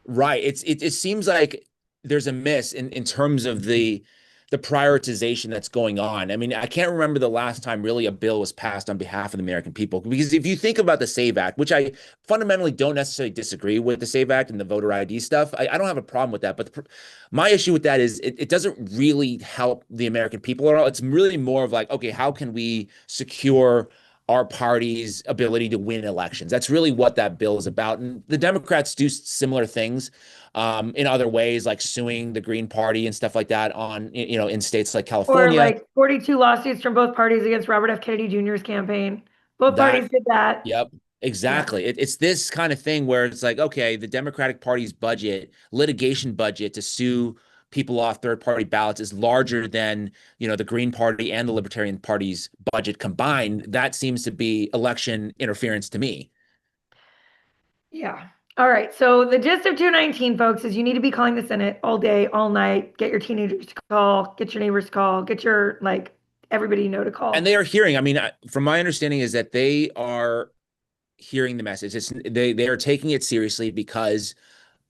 Right. It seems like there's a miss in terms of the prioritization that's going on. I mean, I can't remember the last time really a bill was passed on behalf of the American people. Because if you think about the SAVE Act, which I fundamentally don't necessarily disagree with the SAVE Act and the voter ID stuff, I don't have a problem with that. But my issue with that is it doesn't really help the American people at all. It's really more of like, okay, how can we secure our party's ability to win elections? That's really what that bill is about. And the Democrats do similar things in other ways, like suing the Green Party and stuff like that on, in states like California. Or like 42 lawsuits from both parties against Robert F. Kennedy Jr.'s campaign. Both parties did that. Yep. Exactly. Yeah. It's this kind of thing where it's like, okay, the Democratic Party's litigation budget to sue people off third-party ballots is larger than, the Green Party and the Libertarian Party's budget combined. That seems to be election interference to me. Yeah. All right. So the gist of 219, folks, is you need to be calling the Senate all day, all night. Get your teenagers to call, get your neighbors to call, get your, everybody you know to call. And they are hearing. I mean, from my understanding is that they are hearing the message. They are taking it seriously because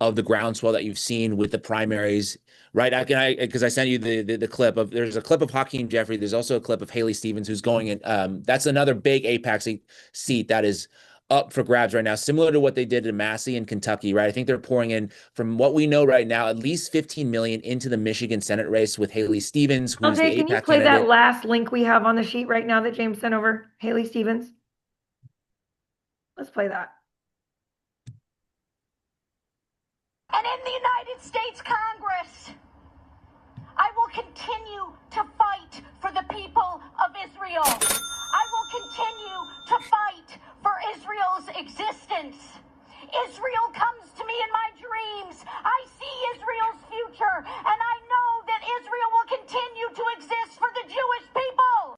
of the groundswell that you've seen with the primaries, right? Because I sent you the clip of, there's a clip of Hakeem Jeffrey. There's also a clip of Haley Stevens who's going in. That's another big AIPAC seat that is up for grabs right now, similar to what they did to Massey in Kentucky, right? I think they're pouring in, from what we know right now, at least $15 million into the Michigan Senate race with Haley Stevens, who's the AIPAC can you play that last link we have on the sheet right now that James sent over? Haley Stevens. Let's play that. And in the United States Congress, I will continue to fight for the people of Israel. I will continue to fight for Israel's existence. Israel comes to me in my dreams. I see Israel's future, and I know that Israel will continue to exist for the Jewish people.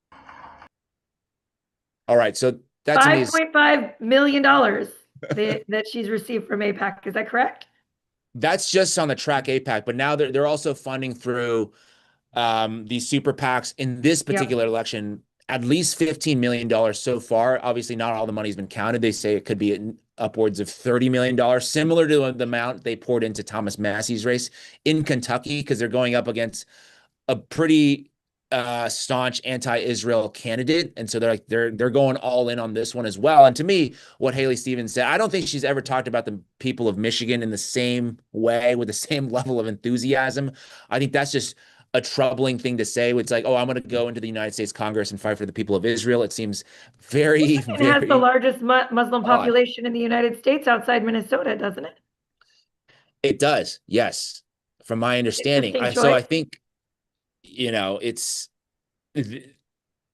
All right, so that's $5.5 million that she's received from AIPAC. Is that correct? That's just on the track AIPAC, but now they're also funding through these super PACs in this particular election, at least $15 million so far. Obviously, not all the money's been counted. They say it could be upwards of $30 million, similar to the amount they poured into Thomas Massey's race in Kentucky, because they're going up against a pretty staunch anti-Israel candidate, and so they're going all in on this one as well. And to me, what Haley Stevens said, I don't think she's ever talked about the people of Michigan in the same way with the same level of enthusiasm. I think that's just a troubling thing to say. It's like, oh, I'm going to go into the United States Congress and fight for the people of Israel. It seems very, Michigan has the very largest Muslim odd. population in the United States outside Minnesota, doesn't it? It does, yes, from my understanding. Interesting So I choice. think, it's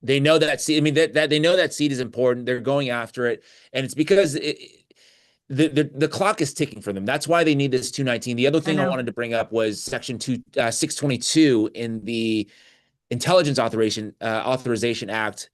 they know that seat. I mean, that they know that seat is important. They're going after it, and it's because the clock is ticking for them. That's why they need this 219. The other thing I wanted to bring up was Section 622 in the Intelligence Authorization Act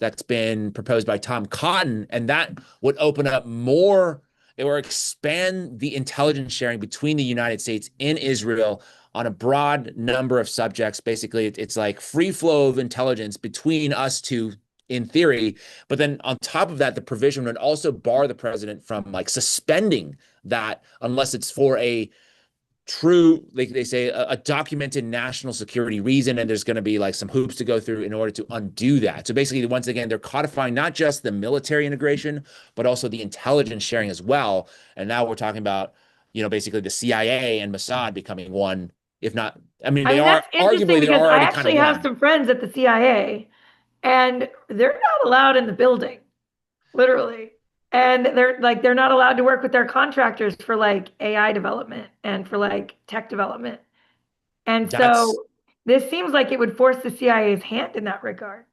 that's been proposed by Tom Cotton, and that would open up more or expand the intelligence sharing between the United States and Israel on a broad number of subjects. Basically, it's like free flow of intelligence between us two in theory. But then on top of that, the provision would also bar the president from like suspending that unless it's for a true, like they say, a documented national security reason, and there's going to be like some hoops to go through in order to undo that. So basically, once again, they're codifying not just the military integration, but also the intelligence sharing as well. And now we're talking about, basically the CIA and Mossad becoming one, if not, I mean, they are that's interesting arguably they're because I already actually kind of have one. some friends at the CIA, and they're not allowed in the building, literally. And they're not allowed to work with their contractors for like AI development and for like tech development. And so this seems like it would force the CIA's hand in that regard.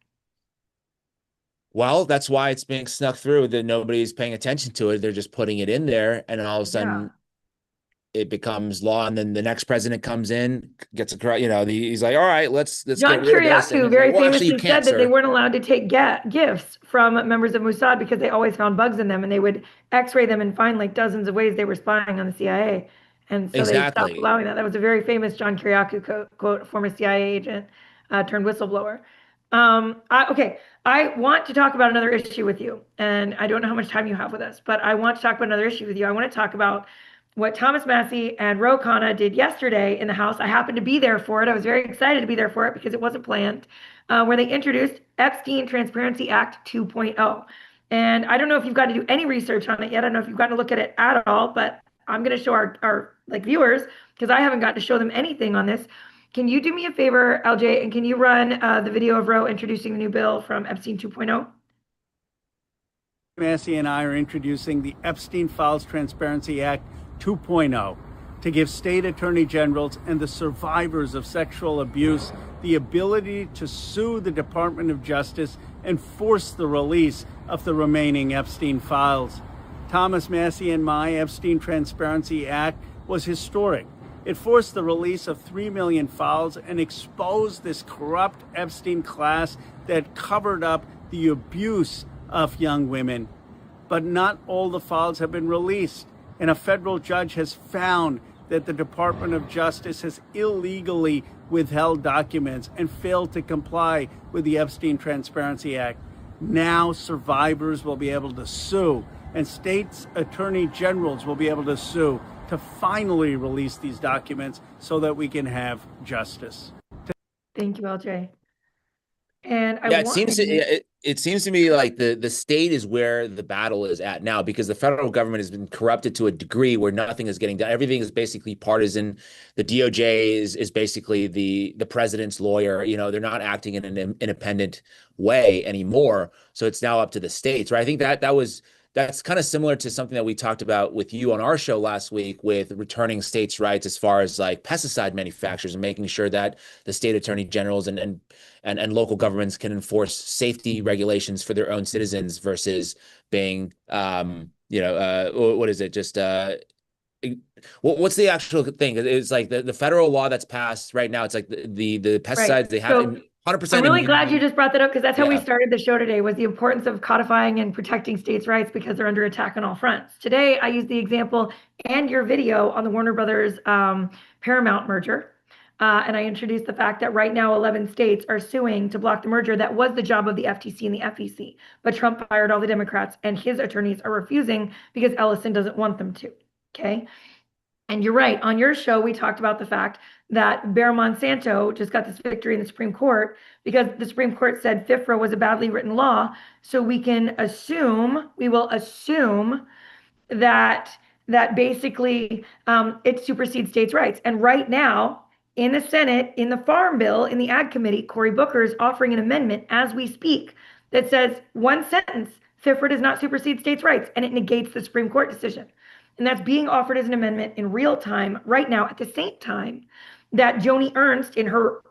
Well, that's why it's being snuck through, that nobody's paying attention to it. They're just putting it in there, and all of a sudden it becomes law. And then the next president comes in, gets he's like, all right, let's John get rid of this. And Kiriakou it's very like, well, actually, you famously can't, said that they sir. weren't allowed to take gifts from members of Mossad because they always found bugs in them, and they would X-ray them and find like dozens of ways they were spying on the CIA. And so they stopped allowing that. That was a very famous John Kiriakou quote, former CIA agent turned whistleblower. Okay, I want to talk about another issue with you, and I don't know how much time you have with us, but I want to talk about another issue with you. I want to talk about what Thomas Massie and Ro Khanna did yesterday in the House. I happened to be there for it. I was very excited to be there for it because it wasn't planned, where they introduced Epstein Transparency Act 2.0. And I don't know if you've got to do any research on it yet. I don't know if you've got to look at it at all, but I'm going to show our viewers, because I haven't got to show them anything on this. Can you do me a favor, LJ, and can you run the video of Ro introducing the new bill from Epstein 2.0? Massie and I are introducing the Epstein Files Transparency Act 2.0 to give state attorney generals and the survivors of sexual abuse the ability to sue the Department of Justice and force the release of the remaining Epstein files. Thomas Massie and my Epstein Transparency Act was historic. It forced the release of 3 million files and exposed this corrupt Epstein class that covered up the abuse of young women. But not all the files have been released, and a federal judge has found that the Department of Justice has illegally withheld documents and failed to comply with the Epstein Transparency Act. Now survivors will be able to sue, and states' attorney generals will be able to sue to finally release these documents so that we can have justice. Thank you, LJ. And it seems to me like the state is where the battle is at now, because the federal government has been corrupted to a degree where nothing is getting done. Everything is basically partisan. The DOJ is basically the president's lawyer. They're not acting in an independent way anymore. So it's now up to the states, right? I think that's kind of similar to something that we talked about with you on our show last week with returning states' rights as far as like pesticide manufacturers and making sure that the state attorney generals and local governments can enforce safety regulations for their own citizens versus being, what is it? Just what's the actual thing? It's like the federal law that's passed right now. It's like the pesticides they have. 100%. I'm really glad you just brought that up, because that's how we started the show today, was the importance of codifying and protecting states' rights because they're under attack on all fronts. Today, I used the example and your video on the Warner Brothers Paramount merger. And I introduced the fact that right now 11 states are suing to block the merger. That was the job of the FTC and the FEC. But Trump fired all the Democrats, and his attorneys are refusing because Ellison doesn't want them to. Okay. And you're right. On your show, we talked about the fact that Bayer Monsanto just got this victory in the Supreme Court because the Supreme Court said FIFRA was a badly written law. So we will assume that basically it supersedes states' rights. And right now, in the Senate, in the Farm Bill, in the Ag Committee, Cory Booker is offering an amendment as we speak that says one sentence, FIFRA does not supersede states' rights, and it negates the Supreme Court decision. And that's being offered as an amendment in real time right now at the same time that Joni Ernst in her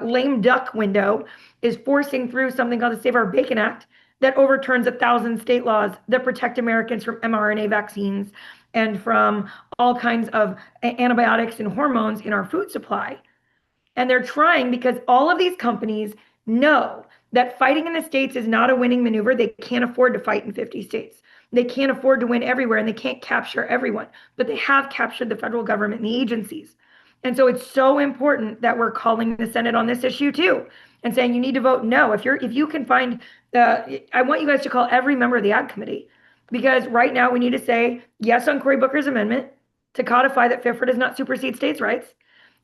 lame duck window is forcing through something called the Save Our Bacon Act that overturns 1,000 state laws that protect Americans from mRNA vaccines and from all kinds of antibiotics and hormones in our food supply. And they're trying because all of these companies know that fighting in the states is not a winning maneuver. They can't afford to fight in 50 states. They can't afford to win everywhere, and they can't capture everyone. But they have captured the federal government and the agencies. And so it's so important that we're calling the Senate on this issue too, and saying you need to vote no. If you can find, I want you guys to call every member of the Ag Committee, because right now we need to say yes on Cory Booker's amendment to codify that FIFRA does not supersede states' rights,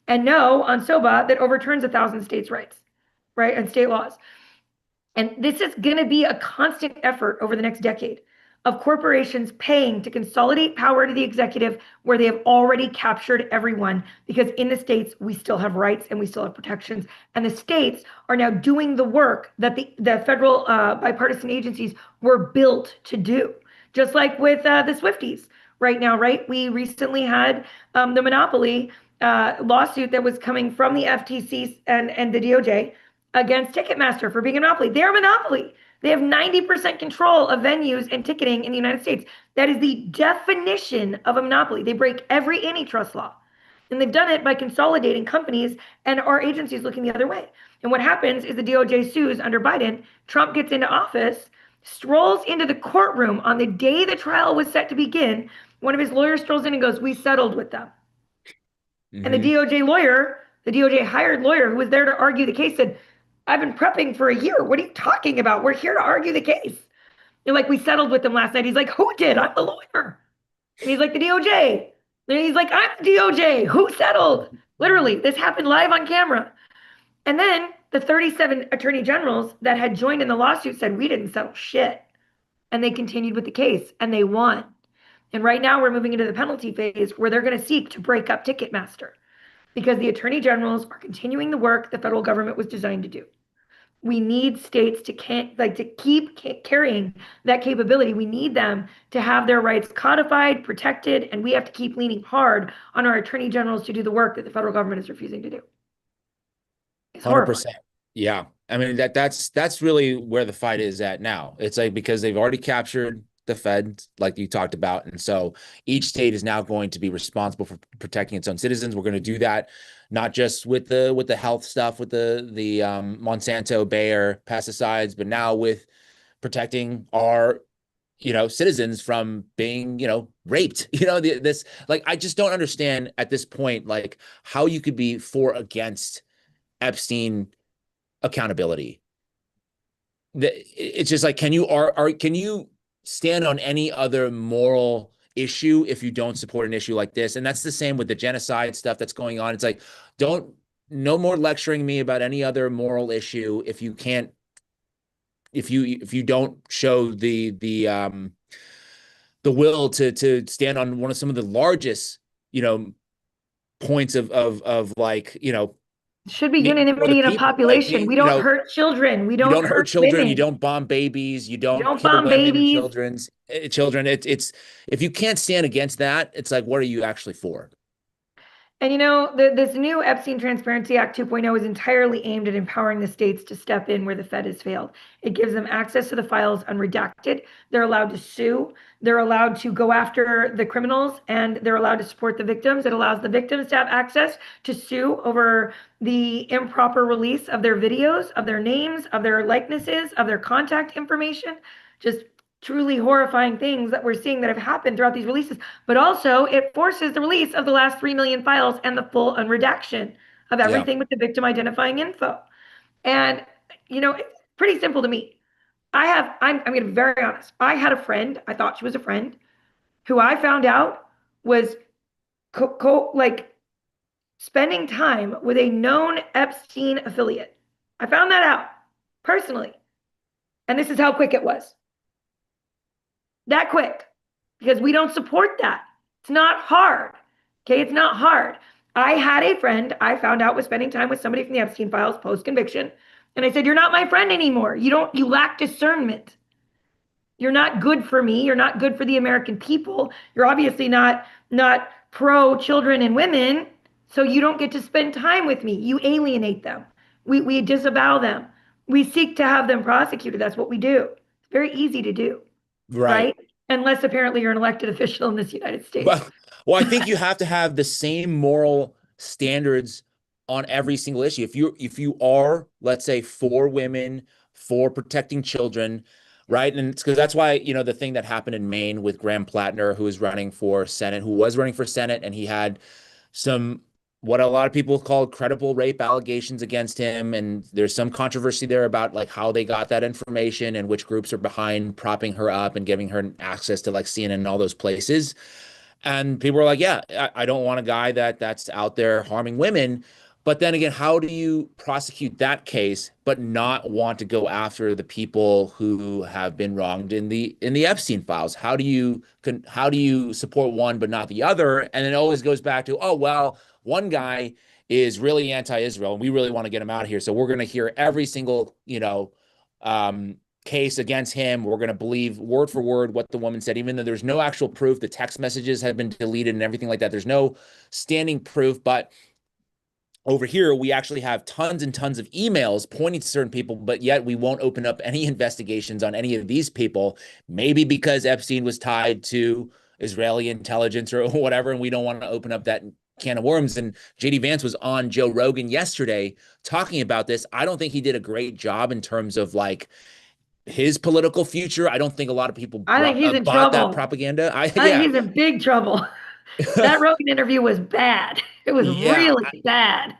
and no on SOBA that overturns 1,000 states' rights, right, and state laws. And this is going to be a constant effort over the next decade of corporations paying to consolidate power to the executive where they have already captured everyone, because in the states we still have rights and we still have protections, and the states are now doing the work that the federal bipartisan agencies were built to do, just like with the Swifties right now, right? We recently had the monopoly lawsuit that was coming from the FTC and the DOJ against Ticketmaster for being a monopoly. They're a monopoly. They have 90% control of venues and ticketing in the United States. That is the definition of a monopoly. They break every antitrust law. And they've done it by consolidating companies, and our agencies looking the other way. And what happens is the DOJ sues under Biden. Trump gets into office, strolls into the courtroom on the day the trial was set to begin. One of his lawyers strolls in and goes, "We settled with them." Mm-hmm. And the DOJ lawyer, the DOJ hired lawyer who was there to argue the case said, "I've been prepping for a year. What are you talking about? We're here to argue the case." They're like, "We settled with them last night." He's like, "Who did? I'm the lawyer." And he's like, "The DOJ." And he's like, "I'm the DOJ. Who settled?" Literally, this happened live on camera. And then the 37 attorney generals that had joined in the lawsuit said, "We didn't settle shit." And they continued with the case and they won. And right now we're moving into the penalty phase where they're going to seek to break up Ticketmaster because the attorney generals are continuing the work the federal government was designed to do. We need states to keep carrying that capability. We need them to have their rights codified, protected, and we have to keep leaning hard on our attorney generals to do the work that the federal government is refusing to do. It's 100%. Yeah. I mean, that's really where the fight is at now. It's like, because they've already captured the Fed, like you talked about. And so each state is now going to be responsible for protecting its own citizens. We're going to do that, not just with the health stuff, with the Monsanto, Bayer pesticides, but now with protecting our, citizens from being, raped. I just don't understand at this point, like, how you could be for or against Epstein accountability. It's just like, can you stand on any other moral issue if you don't support an issue like this? And that's the same with the genocide stuff that's going on. It's like, no more lecturing me about any other moral issue if you can't, if you don't show the will to stand on some of the largest, points of like, should be unanimity in a population. We don't hurt children. We don't hurt children. Women. You don't bomb babies. You don't kill bomb women babies. And children. It's if you can't stand against that, it's like, what are you actually for? And this new Epstein Transparency Act 2.0 is entirely aimed at empowering the states to step in where the Fed has failed. It gives them access to the files unredacted. They're allowed to sue. They're allowed to go after the criminals, and they're allowed to support the victims. It allows the victims to have access to sue over the improper release of their videos, of their names, of their likenesses, of their contact information. Just truly horrifying things that we're seeing that have happened throughout these releases. But also it forces the release of the last 3 million files and the full unredaction of everything with the victim identifying info. And, it's pretty simple to me. I'm going to be very honest. I had a friend, I thought she was a friend, who I found out was like spending time with a known Epstein affiliate. I found that out personally. And this is how quick it was. That quick. Because we don't support that. It's not hard. Okay, it's not hard. I had a friend I found out was spending time with somebody from the Epstein files post conviction. And I said, "You're not my friend anymore. You lack discernment. You're not good for me. You're not good for the American people. You're obviously not pro children and women. So you don't get to spend time with me. You alienate them. We disavow them. We seek to have them prosecuted. That's what we do. It's very easy to do, right? Unless apparently you're an elected official in this United States. Well, I think you have to have the same moral standards on every single issue. If you are, let's say, for women, for protecting children, right? And it's because that's why, the thing that happened in Maine with Graham Plattner, who was running for Senate, and he had some what a lot of people call credible rape allegations against him. And there's some controversy there about like how they got that information and which groups are behind propping her up and giving her access to like CNN and all those places. And people were like, yeah, I don't want a guy that's out there harming women. But then again, how do you prosecute that case but not want to go after the people who have been wronged in the Epstein files? How do you support one but not the other? And it always goes back to, oh, well, one guy is really anti-Israel and we really want to get him out of here. So we're going to hear every single, case against him. We're going to believe word for word what the woman said, even though there's no actual proof. The text messages have been deleted and everything like that. There's no standing proof. But over here, we actually have tons and tons of emails pointing to certain people, but yet we won't open up any investigations on any of these people, maybe because Epstein was tied to Israeli intelligence or whatever, and we don't want to open up that can of worms. And JD Vance was on Joe Rogan yesterday talking about this. I don't think he did a great job in terms of like his political future. I don't think a lot of people I think he's in bought trouble. that propaganda. I think he's in big trouble. That Rogan interview was bad. It was really bad.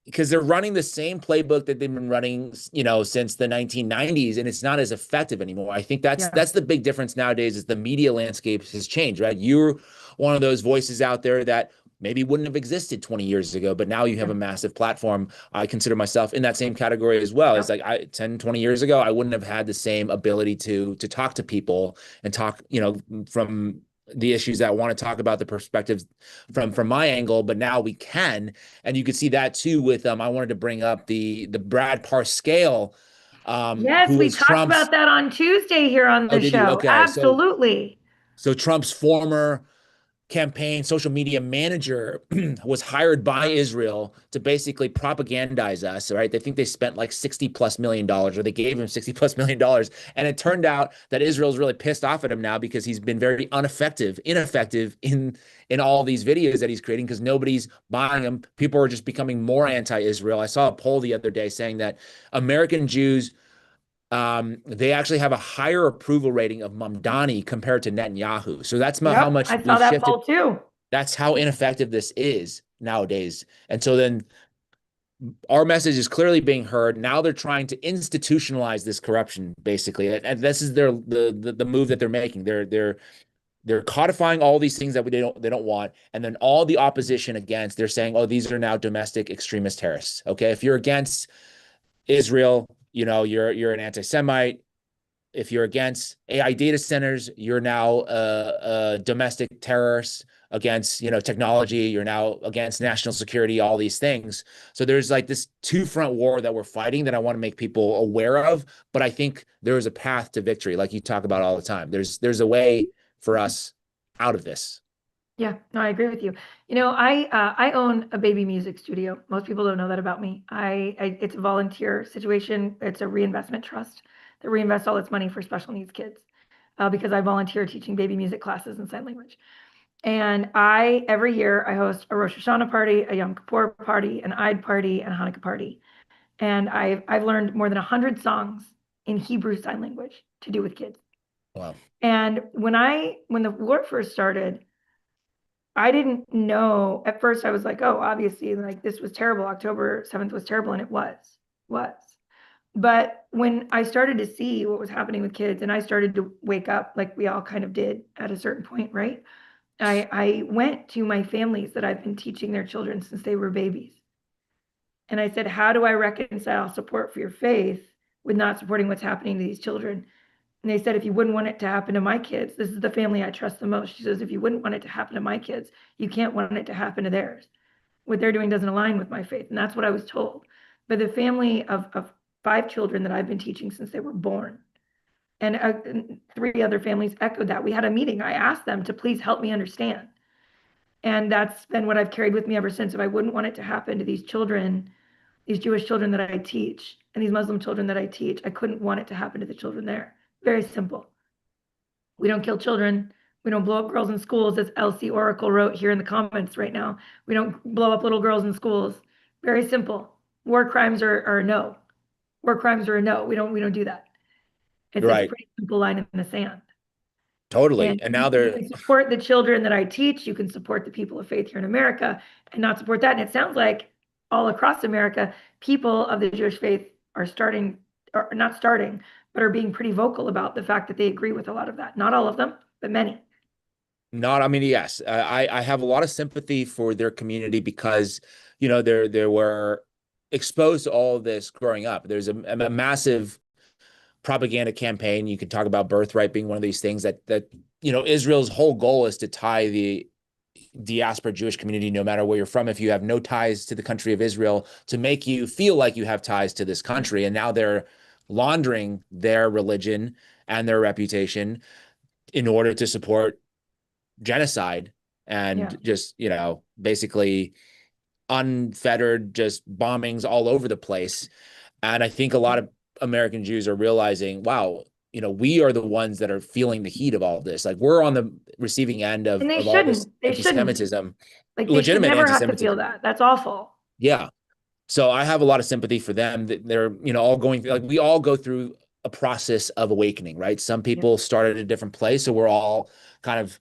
Because they're running the same playbook that they've been running, since the 1990s, and it's not as effective anymore. I think that's the big difference nowadays is the media landscape has changed, right? You're one of those voices out there that maybe wouldn't have existed 20 years ago, but now you have a massive platform. I consider myself in that same category as well. It's like 10, 20 years ago, I wouldn't have had the same ability to talk to people and talk, from the issues that I want to talk about, the perspectives from my angle, but now we can. And you could see that too with, I wanted to bring up the Brad Parscale. Yes, we talked about that on Tuesday here on the show. Okay. Absolutely. So Trump's former campaign social media manager was hired by Israel to basically propagandize us, right? They think they spent like $60+ million, or they gave him $60+ million. And it turned out that Israel's really pissed off at him now because he's been very ineffective in all these videos that he's creating because nobody's buying them. People are just becoming more anti-Israel. I saw a poll the other day saying that American Jews, they actually have a higher approval rating of Mamdani compared to Netanyahu. So that's how much I saw that poll too. That's how ineffective this is nowadays. And so then our message is clearly being heard. Now they're trying to institutionalize this corruption, basically. And this is the move that they're making. They're codifying all these things that they don't want, and then all the opposition against, they're saying, oh, these are now domestic extremist terrorists. Okay, if you're against Israel, you're an anti-Semite. If you're against AI data centers, you're now a domestic terrorist. Against technology, you're now against national security, all these things. So there's like this two-front war that we're fighting that I want to make people aware of. But I think there is a path to victory, like you talk about all the time. There's a way for us out of this. Yeah, no, I agree with you. I own a baby music studio. Most people don't know that about me. It's a volunteer situation. It's a reinvestment trust that reinvests all its money for special needs kids because I volunteer teaching baby music classes in sign language. And every year I host a Rosh Hashanah party, a Yom Kippur party, an Eid party, and a Hanukkah party. And I've learned more than 100 songs in Hebrew sign language to do with kids. Wow. And when the war first started, I didn't know. At first I was like, oh, obviously, like this was terrible. October 7th was terrible, and it was. But when I started to see what was happening with kids and I started to wake up, like we all kind of did at a certain point, right? I went to my families that I've been teaching their children since they were babies. And I said, how do I reconcile support for your faith with not supporting what's happening to these children? And they said, if you wouldn't want it to happen to my kids, this is the family I trust the most. She says, if you wouldn't want it to happen to my kids, you can't want it to happen to theirs. What they're doing doesn't align with my faith. And that's what I was told. But the family of 5 children that I've been teaching since they were born, and 3 other families echoed that. We had a meeting. I asked them to please help me understand. And that's been what I've carried with me ever since. If I wouldn't want it to happen to these children, these Jewish children that I teach, and these Muslim children that I teach, I couldn't want it to happen to the children there. Very simple. We don't kill children. We don't blow up girls in schools, as Elsie Oracle wrote here in the comments right now. We don't blow up little girls in schools. Very simple. War crimes are a no. War crimes are a no. We don't do that. It's a pretty simple line in the sand. Totally. And now you can support the children that I teach. You can support the people of faith here in America and not support that. And it sounds like all across America, people of the Jewish faith are starting, or not starting, but are being pretty vocal about the fact that they agree with a lot of that. Not all of them, but many. Yes, I have a lot of sympathy for their community because, they were exposed to all of this growing up. There's a massive propaganda campaign. You could talk about birthright being one of these things that Israel's whole goal is to tie the diaspora Jewish community, no matter where you're from, if you have no ties to the country of Israel, to make you feel like you have ties to this country. And now they're laundering their religion and their reputation in order to support genocide and just, basically unfettered just bombings all over the place. And I think a lot of American Jews are realizing, wow, we are the ones that are feeling the heat of all of this. Like, we're on the receiving end of all this anti-Semitism, like, legitimate never anti-Semitism. Have to feel that. That's awful. Yeah. So I have a lot of sympathy for them. That they're, all going through, like, we all go through a process of awakening, right? Some people start at a different place, so we're all kind of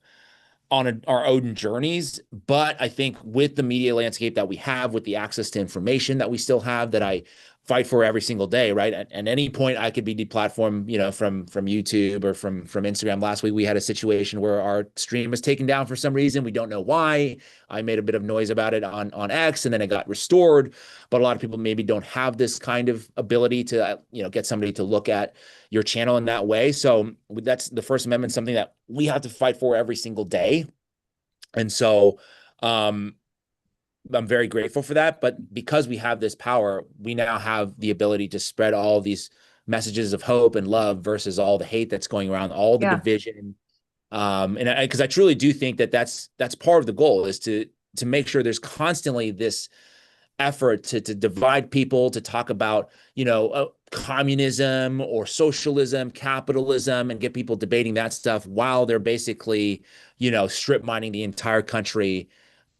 on our own journeys. But I think with the media landscape that we have, with the access to information that we still have, that I fight for every single day, right? At any point, I could be deplatformed, from YouTube or from Instagram. Last week, we had a situation where our stream was taken down for some reason. We don't know why. I made a bit of noise about it on X, and then it got restored. But a lot of people maybe don't have this kind of ability to, get somebody to look at your channel in that way. So that's the First Amendment, something that we have to fight for every single day. And so, I'm very grateful for that. But because we have this power, we now have the ability to spread all these messages of hope and love versus all the hate that's going around, all the division. And because I truly do think that that's part of the goal, is to make sure there's constantly this effort to divide people, to talk about, communism or socialism, capitalism, and get people debating that stuff while they're basically, strip mining the entire country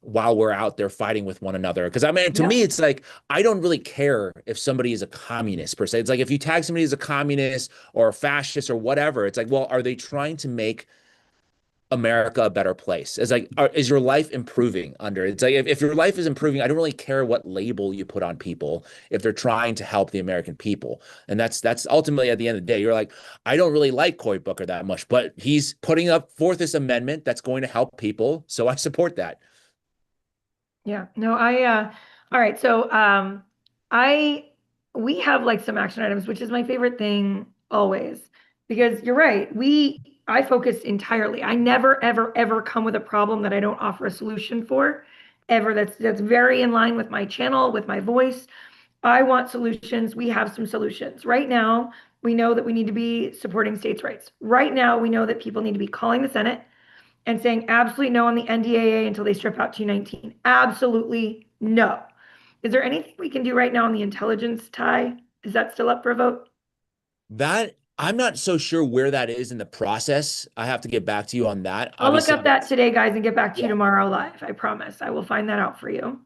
while we're out there fighting with one another. Because to me, it's like, I don't really care if somebody is a communist per se. It's like, if you tag somebody as a communist or a fascist or whatever, it's like, well, are they trying to make America a better place? It's like, is your life improving under? It's like, if your life is improving, I don't really care what label you put on people if they're trying to help the American people. And that's ultimately, at the end of the day, you're like, I don't really like Cory Booker that much, but he's putting up forth this amendment that's going to help people, so I support that. Yeah, no, all right. So, we have like some action items, which is my favorite thing always, because you're right. I focus entirely. I never, ever, ever come with a problem that I don't offer a solution for, ever. That's very in line with my channel, with my voice. I want solutions. We have some solutions. Right now, we know that we need to be supporting states' rights. Right now, we know that people need to be calling the Senate and saying absolutely no on the NDAA until they strip out 219. Absolutely no. Is there anything we can do right now on the intelligence tie? Is that still up for a vote? That, I'm not so sure where that is in the process. I have to get back to you on that. I'll look up that today, guys, and get back to you tomorrow live. I promise. I will find that out for you.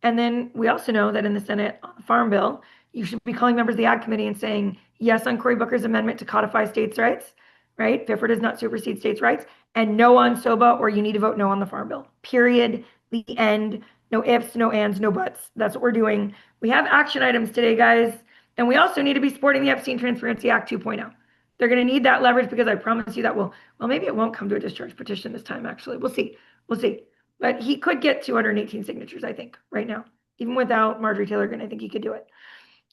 And then we also know that in the Senate Farm Bill, you should be calling members of the Ag Committee and saying yes on Cory Booker's amendment to codify states' rights, right? FIFRA does not supersede states' rights, and no on SOBA, or you need to vote no on the Farm Bill. Period. The end. No ifs, no ands, no buts. That's what we're doing. We have action items today, guys. And we also need to be supporting the Epstein Transparency Act 2.0. They're going to need that leverage because I promise you that well, maybe it won't come to a discharge petition this time, actually. We'll see. We'll see. But he could get 218 signatures, I think, right now. Even without Marjorie Taylor Greene, I think he could do it.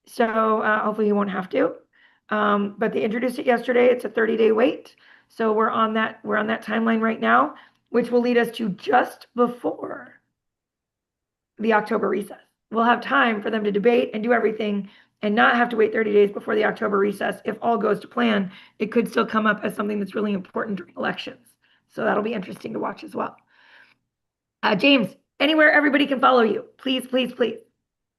So hopefully he won't have to. But they introduced it yesterday. It's a 30-day wait. So we're on that timeline right now, which will lead us to just before the October recess. We'll have time for them to debate and do everything and not have to wait 30 days before the October recess. If all goes to plan, it could still come up as something that's really important during elections. So that'll be interesting to watch as well. James, anywhere everybody can follow you, please, please, please.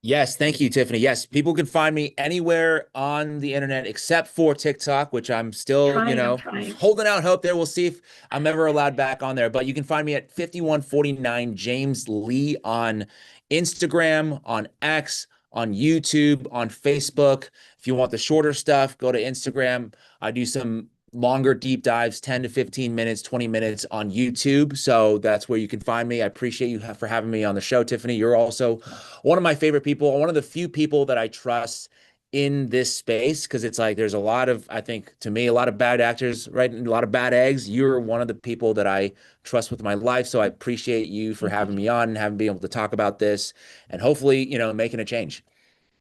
Yes, thank you, Tiffany. Yes, people can find me anywhere on the internet except for TikTok, which I'm still, holding out hope there. We'll see if I'm ever allowed back on there. But you can find me at 5149 James Lee on Instagram, on X, on YouTube, on Facebook. If you want the shorter stuff, go to Instagram. I do some longer deep dives, 10 to 15 minutes, 20 minutes on YouTube. So that's where you can find me. I appreciate you for having me on the show, Tiffany. You're also one of my favorite people, one of the few people that I trust in this space, because it's like there's a lot of, I think, to me, a lot of bad actors, right? And a lot of bad eggs. You're one of the people that I trust with my life. So I appreciate you for having me on and having been able to talk about this and hopefully, making a change.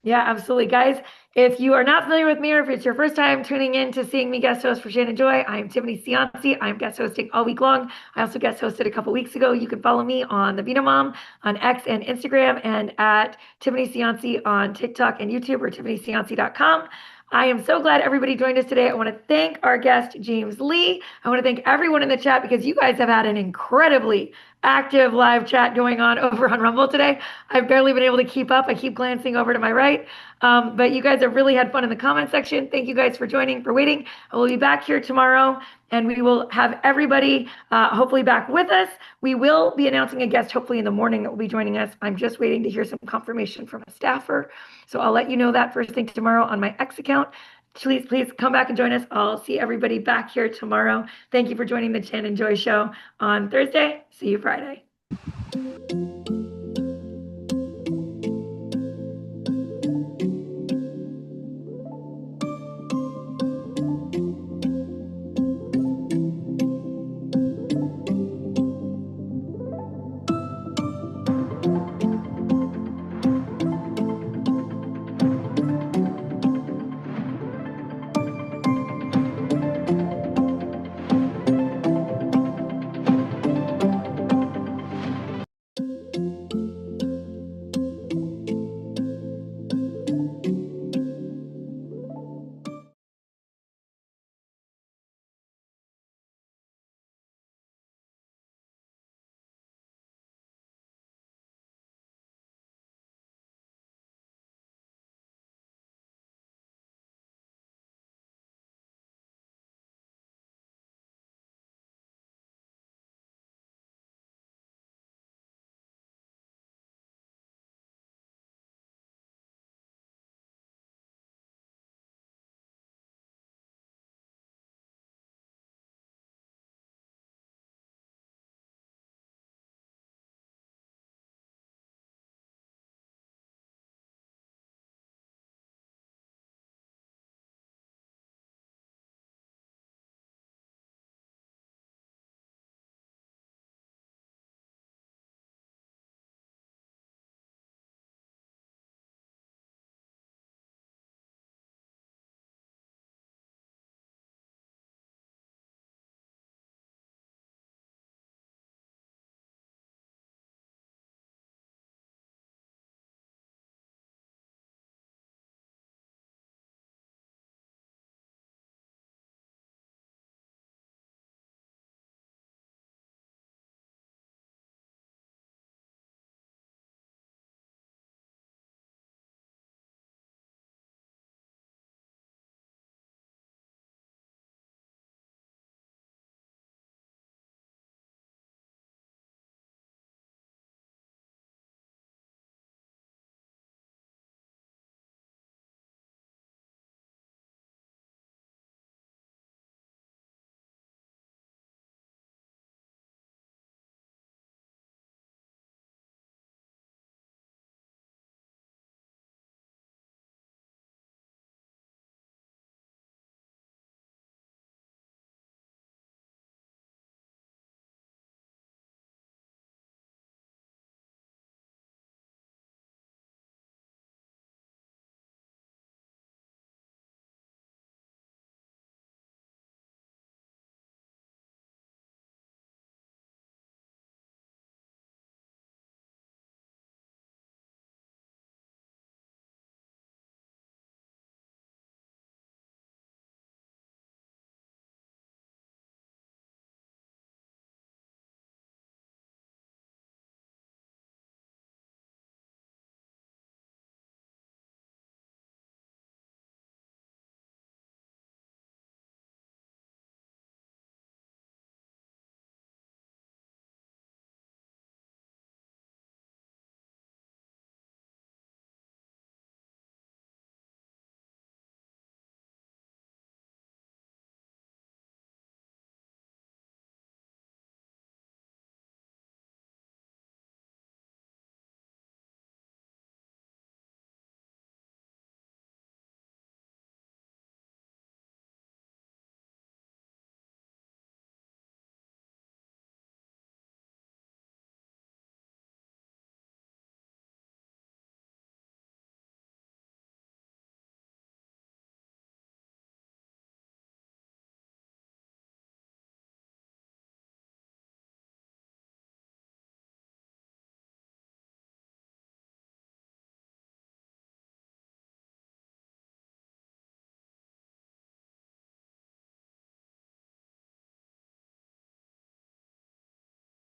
Yeah, absolutely. Guys, if you are not familiar with me or if it's your first time tuning in to seeing me guest host for Shannon Joy, I'm Tiffany Cianci. I'm guest hosting all week long. I also guest hosted a couple weeks ago. You can follow me on The Vino Mom on X and Instagram and at Tiffany Cianci on TikTok and YouTube or tiffanycianci.com. I am so glad everybody joined us today. I want to thank our guest, James Lee. I want to thank everyone in the chat because you guys have had an incredibly active live chat going on over on Rumble today. I've barely been able to keep up. I keep glancing over to my right. But you guys have really had fun in the comment section. Thank you guys for joining, for waiting. I will be back here tomorrow and we will have everybody hopefully back with us. We will be announcing a guest hopefully in the morning that will be joining us. I'm just waiting to hear some confirmation from a staffer. So I'll let you know that first thing tomorrow on my X account. Please come back and join us. I'll see everybody back here tomorrow. Thank you for joining the Chan and Joy Show on Thursday. See you Friday.